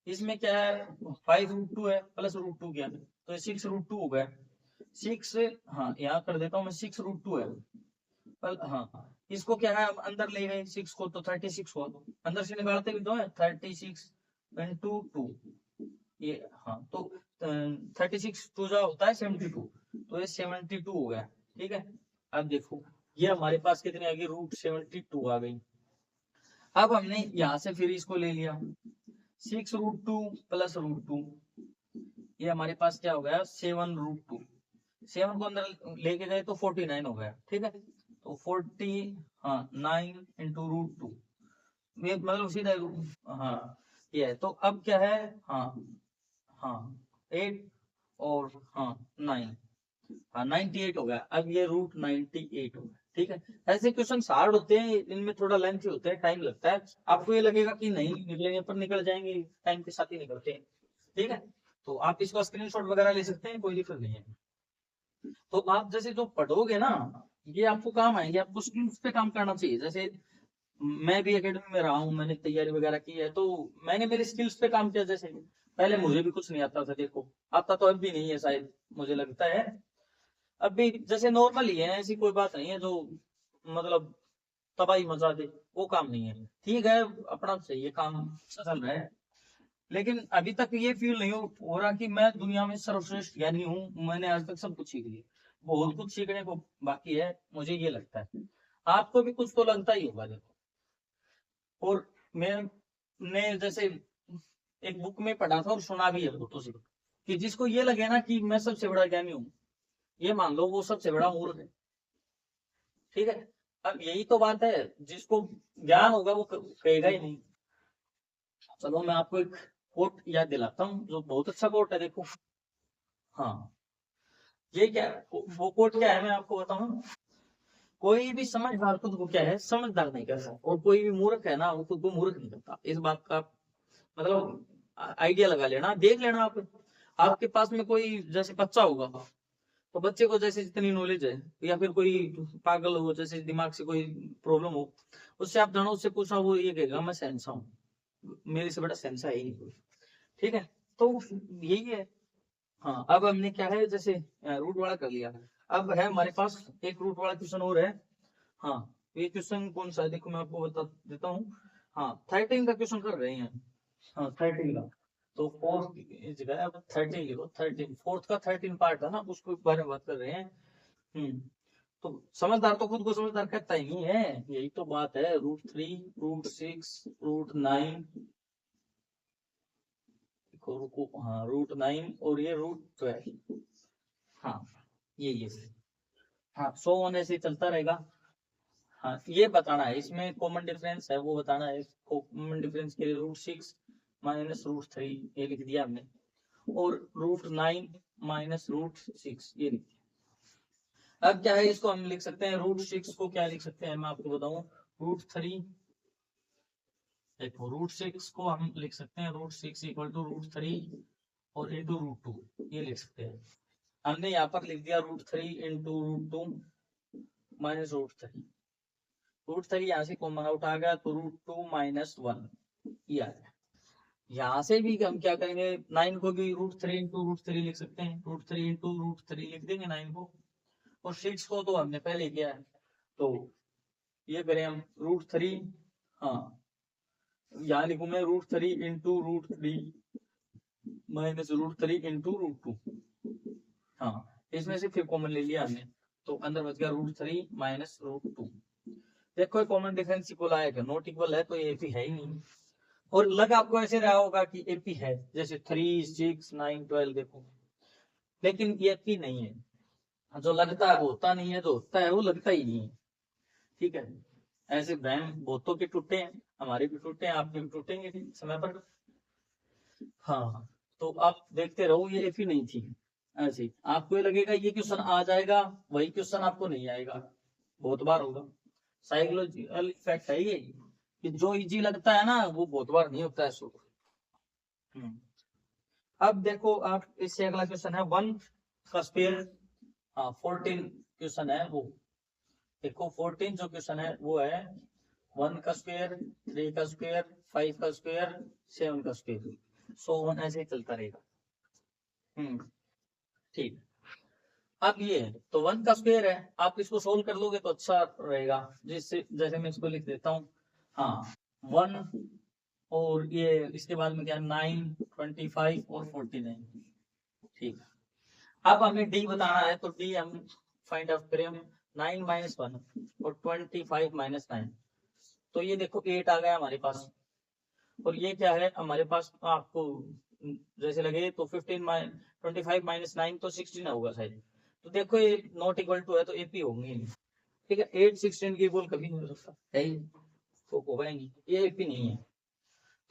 इसमें क्या है, 5√2 है प्लस √2 किया, तो 6√2 हो गया, 6, हाँ यहाँ कर देता हूँ मैं, 6√2 है, हाँ इसको क्या है, अब अंदर ले गए 6 को, तो 36 हुआ, अंदर से निकालते भी तो है, 36 × 2, ये हाँ, तो 36 2 जा होता है 72, तो ये 72 हो गया। ठीक है, अब देखो ये हमारे पास कितनी आ गई, √72 आ गई। अब हमने यहाँ से फिर इसको ले लिया, 6√2 प्लस √2, ये हमारे पास क्या हो गया, 7√2, 7 को अंदर लेके गए तो 49 हो गया। ठीक है, तो 9 × √2, मतलब सीधा, हाँ ये है, तो अब क्या है, हाँ हाँ 8 और हाँ 9, हाँ 98 हो गया। अब ये √98 हो गया। ठीक है, ऐसे क्वेश्चन हार्ड होते हैं, इनमें थोड़ा लेंथी होते हैं, टाइम लगता है, आपको ये लगेगा कि नहीं निकलेंगे, पर निकल जाएंगे, टाइम के साथ ही निकलते हैं। ठीक है, तो आप इसका स्क्रीनशॉट वगैरह ले सकते हैं, कोई दिक्कत नहीं है। तो आप जैसे जो पढ़ोगे ना, ये आपको काम आएंगे, आपको स्किल्स पे काम करना चाहिए। जैसे मैं भी एकेडमी में रहा हूँ, मैंने तैयारी वगैरह की है, तो मैंने मेरे स्किल्स पे काम किया। जैसे पहले मुझे भी कुछ नहीं आता था, देखो आता तो अब भी नहीं है शायद, मुझे लगता है अब भी जैसे नॉर्मल ही है, ऐसी कोई बात नहीं है जो मतलब तबाही मचा दे, वो काम नहीं है। ठीक है, अपना सही है, काम चल रहा है, लेकिन अभी तक ये फील नहीं हो रहा कि मैं दुनिया में सर्वश्रेष्ठ ज्ञानी हूँ, मैंने आज तक सब कुछ सीख लिया। बहुत कुछ सीखने को बाकी है, मुझे ये लगता है, आपको भी कुछ तो लगता ही होगा। देखो, और मैंने जैसे एक बुक में पढ़ा था और सुना भी है बहुतों से, कि जिसको ये लगे ना कि मैं सबसे बड़ा ज्ञानी हूँ, ये मान लो वो सबसे बड़ा मूर्ख है। ठीक है, अब यही तो बात है, जिसको ज्ञान होगा वो कहेगा ही नहीं। चलो मैं आपको एक कोट याद दिलाता हूँ, जो बहुत अच्छा कोट है, देखो। हाँ, ये क्या, वो कोट क्या है मैं आपको बताऊं, कोई भी समझदार खुद को क्या है, समझदार नहीं करता, और कोई भी मूर्ख है ना, वो खुद को मूर्ख नहीं करता। इस बात का मतलब आइडिया लगा लेना, देख लेना आप, आपके पास में कोई जैसे बच्चा होगा, तो बच्चे को जैसे जितनी नॉलेज है, या फिर कोई पागल हो, जैसे दिमाग से कोई प्रॉब्लम हो, उससे आप जानो, उससे पूछा, वो ये कहेगा मैं सेंसा हूँ, मेरे से बड़ा सेंसा है ही नहीं। ठीक है, तो यही है। हाँ, अब हमने क्या है, जैसे रूट वाला कर लिया, अब है हमारे पास एक रूट वाला क्वेश्चन और है। हाँ, ये क्वेश्चन कौन सा है, देखो मैं आपको बता देता हूँ। हाँ, 13 का क्वेश्चन कर रहे हैं। हाँ 13 का, तो फोर्थ जगह अब 13 लिखो, 13 फोर्थ का 13 पार्ट है ना, उसको बारे में बात कर रहे हैं। तो समझदार तो खुद को समझदार कहता ही नहीं है, यही तो बात है। √3, √6, √9, रुको, हाँ √9 और ये √12, हाँ ये हाँ 100 होने से चलता रहेगा। हाँ, ये बताना है, इसमें कॉमन डिफरेंस है वो बताना है। कॉमन डिफरेंस के लिए √6 - √3 ये लिख दिया हमने, और √9 माइनस रूट 6 ये लिखते हैं। अब क्या है, इसको हम लिख सकते हैं रूट 6 को क्या लिख सकते हैं, मैं आपको बताऊं रूट 3। देखो रूट 6 को हम लिख सकते हैं रूट 6 इक्वल टू रूट 3 और इंटू रूट 2 ये लिख सकते हैं। हमने यहाँ पर लिख दिया root 3 into root 2 minus root 3 यहाँ से कॉमन आउट आ गया तो रूट 2 माइनस 1 ये आ गया। यहाँ से भी हम क्या करेंगे, 9 को भी रूट 3 इंटू रूट 3 लिख सकते हैं, रूट 3 इंटू रूट 3 लिख देंगे 9 को, और 6 को तो हमने पहले किया है तो ये करें हम रूट 3, हाँ यहाँ लिखूं मैं root 3 into root 3 minus root 3 into root 2, हाँ इसमें से फिर कॉमन ले लिया हमने तो अंदर बच गया रूट 3 माइनस रूट 2। देखो कॉमन डिफरेंस इक्वल आएगा, नॉट इक्वल है तो ये भी है ही नहीं, और लग आपको ऐसे रहा होगा कि एपी है जैसे 3 6 9 12 देखो, लेकिन ये एपी नहीं है। जो लगता है वो होता नहीं है, जो होता है वो लगता ही नहीं है। ठीक है, ऐसे वहम बहुतों के टूटे हैं, हमारे भी टूटे हैं, आपके भी टूटेंगे समय पर। हाँ तो आप देखते रहो, ये एपी नहीं थी। ऐसे आपको ये लगेगा ये क्वेश्चन आ जाएगा, वही क्वेश्चन आपको नहीं आएगा, बहुत बार होगा। साइकोलॉजिकल इफेक्ट है ये कि जो इजी लगता है ना वो बहुत बार नहीं होता है शुरू। अब देखो आप इससे अगला क्वेश्चन है 1 का स्क्वायर, हाँ 14 क्वेश्चन है वो। देखो 14 जो क्वेश्चन है वो है 1 का स्क्वायर, 3 का स्क्वायर, 5 का स्क्वायर, 7 का स्क्वायर, सो वन ऐसे चलता रहेगा। ठीक, अब ये है तो 1 का स्क्वायर है, आप इसको सोल्व कर लोगे तो अच्छा रहेगा, जिससे जैसे मैं इसको लिख देता हूँ, हाँ 1 और ये इसके बाद में क्या 9 25 और 49। ठीक, अब हमें डी बताना है तो डी हम फाइंड आउट करें, 9 माइनस 1 और 25 माइनस 9, तो ये देखो 8 आ गया हमारे पास, और ये क्या है हमारे पास, आपको जैसे लगे तो 25 माइनस 9 तो 16 होगा शायद, तो देखो ये नॉट इक्वल टू है तो एपी होंगे। ठीक है, 8 16 की इक्वल कभी नहीं हो सकता है, तो होगा ही नहीं, ये एपी नहीं है।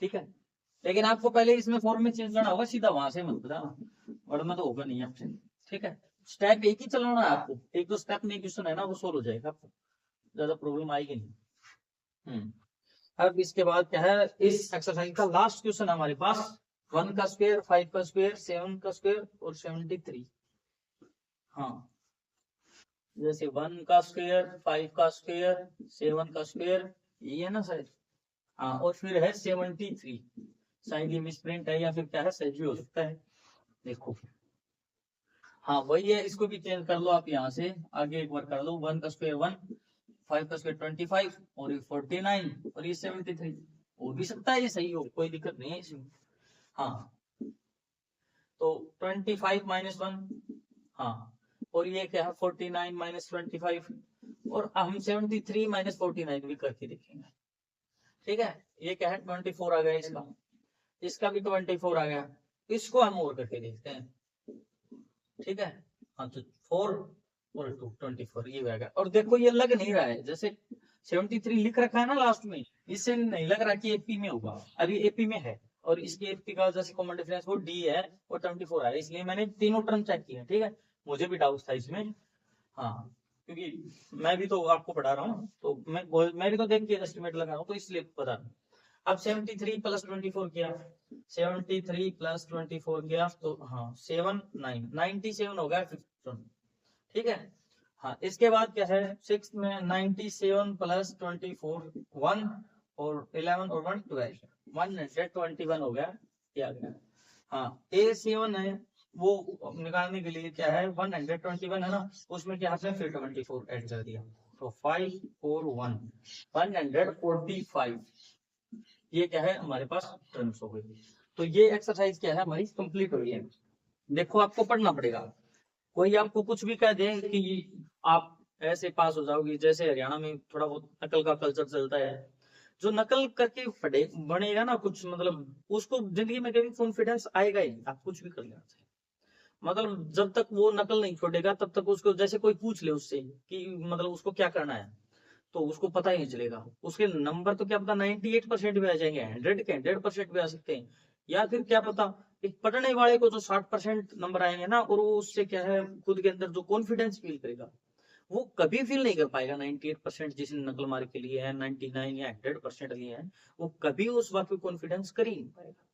ठीक है, लेकिन आपको पहले इसमें फॉर्म में चेंज करना होगा, सीधा वहां से मत बताना वरना तो होगा नहीं आपसे। ठीक है, स्टेप एक ही चलाना है आपको, एक दो स्टेप में क्वेश्चन है ना वो सोल्व हो जाएगा, आपको ज्यादा प्रॉब्लम आएगी नहीं। अब इसके बाद क्या है, इस एक्सरसाइज का लास्ट क्वेश्चन हमारे पास 1 का स्क्वायर, 5 का स्क्वायर, 7 का स्क्वायर और 73। हाँ जैसे 1 का स्क्वायर, 5 का स्क्वायर, 7 का स्क्वायर, ये है ना शायद, हाँ और फिर है 73, शायद ये मिसप्रिंट है या फिर क्या है, सही भी हो सकता है। देखो हाँ वही है, इसको भी चेंज कर लो आप, यहाँ से आगे एक बार कर लो, 1 का स्क्वायर 1, 5 का स्क्वायर 25 और ये 49 और ये 73, हो भी सकता है ये सही हो, कोई दिक्कत नहीं है इसमें। हाँ तो 25 माइनस 1, हाँ और ये क्या है 49 माइनस 25, और हम 73 माइनस 49 भी करके देखेंगे। ठीक है, ये क्या है 24 आ गया इसका, इसका भी 24 आ गया, इसको हम और करके देखते हैं। ठीक है, हाँ तो 4 और 2 24 ये आ गया, और देखो ये लग नहीं रहा है, जैसे 73 लिख रखा है ना लास्ट में, इससे नहीं लग रहा कि एपी में होगा, अभी एपी में है, और इसके एपी का जैसे कॉमन डिफरेंस वो डी है और 24 है, इसलिए मैंने तीनों टर्म चेक किए। ठीक है, मुझे भी डाउट था इसमें, हाँ क्योंकि मैं भी तो आपको पढ़ा रहा हूँ तो मैं भी तो देख के एस्टिमेट लगा रहा हूँ, तो इसलिए बता रहा हूँ। अब 73 प्लस 24 किया, 73 प्लस 24 किया तो हाँ 7 9 97 हो गया 57। ठीक है, हाँ इसके बाद क्या है 6 में 97 प्लस 24 1 और 11 और 1 12 121 हो गया, क्या गया। हाँ A7 है वो निकालने के लिए क्या है 121 है ना, उसमें क्या है फिर 24 ऐड कर दिया, तो 5 और 1 145, ये क्या है हमारे पास टर्म्स हो गई। तो ये एक्सरसाइज क्या है हमारी कंप्लीट हो गई है। देखो आपको पढ़ना पड़ेगा, कोई आपको कुछ भी कह दे कि आप ऐसे पास हो जाओगे, जैसे हरियाणा में थोड़ा बहुत नकल का कल्चर चलता है, जो नकल करके पढ़े बनेगा ना कुछ, मतलब उसको जिंदगी में कभी कॉन्फिडेंस आएगा ही, आप कुछ भी कर लेना चाहिए। मतलब जब तक वो नकल नहीं छोड़ेगा तब तक उसको, जैसे कोई पूछ ले उससे कि मतलब उसको क्या करना है, तो उसको पता ही नहीं चलेगा, उसके नंबर तो क्या पता 98% भी आ जाएंगे, 100 के 100% भी आ सकते हैं, या फिर क्या पता एक पढ़ने वाले को जो 60% नंबर आएंगे ना, और वो उससे क्या है खुद के अंदर जो कॉन्फिडेंस फील करेगा, वो कभी फील नहीं कर पाएगा। 98% जिसने नकल मार के लिए है, 99 या 100% लिए हैं, वो कभी उस बात पे कॉन्फिडेंस कर ही नहीं पाएगा।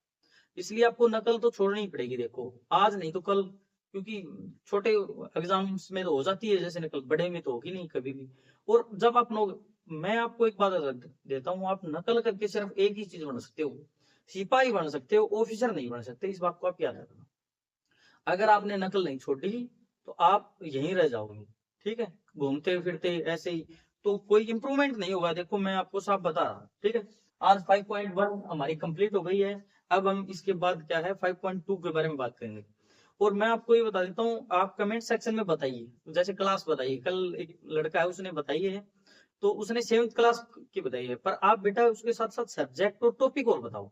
इसलिए आपको नकल तो छोड़नी ही पड़ेगी। देखो आज नहीं तो कल, क्योंकि छोटे एग्जाम्स में तो हो जाती है जैसे नकल, बड़े में तो होगी नहीं कभी भी। और जब आप मैं आपको एक बात देता हूँ, आप नकल करके सिर्फ एक ही चीज बन सकते हो, सिपाही बन सकते हो, ऑफिसर नहीं बन सकते। इस बात को आप याद रखना। अगर आपने नकल नहीं छोड़ी तो आप यहीं रह जाओगे, ठीक है, घूमते फिरते ऐसे ही, तो कोई इंप्रूवमेंट नहीं होगा। देखो मैं आपको साफ बता रहा हूँ, ठीक है। आज 5.1 हमारी कंप्लीट हो गई है। अब हम इसके बाद क्या है 5.2 के बारे में बात करेंगे। और मैं आपको ये बता देता हूँ, आप कमेंट सेक्शन में बताइए, जैसे क्लास बताइए। कल एक लड़का है उसने बताई है, तो उसने 7th क्लास की बताई है, पर आप बेटा उसके साथ साथ सब्जेक्ट और टॉपिक और बताओ,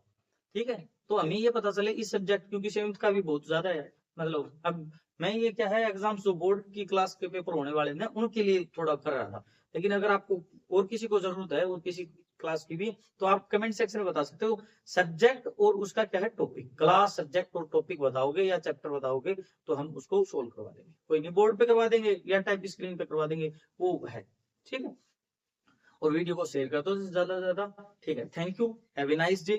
ठीक है। तो हमें ये पता चले इस सब्जेक्ट, क्योंकि 7th का भी बहुत ज्यादा है। मतलब अब मैं ये क्या है एग्जाम्स जो बोर्ड की क्लास के पेपर होने वाले हैं उनके लिए थोड़ा कर रहा था। लेकिन अगर आपको और किसी को जरूरत है और किसी क्लास की भी, तो आप कमेंट सेक्शन में बता सकते हो। सब्जेक्ट और उसका क्या है टॉपिक, क्लास सब्जेक्ट और टॉपिक बताओगे या चैप्टर बताओगे, तो हम उसको सोल्व करवा देंगे। कोई नहीं, बोर्ड पे करवा देंगे या टाइप स्क्रीन पे करवा देंगे, वो है, ठीक है। और वीडियो को शेयर कर दो ज्यादा से ज्यादा, ठीक है। Thank you, have a nice day.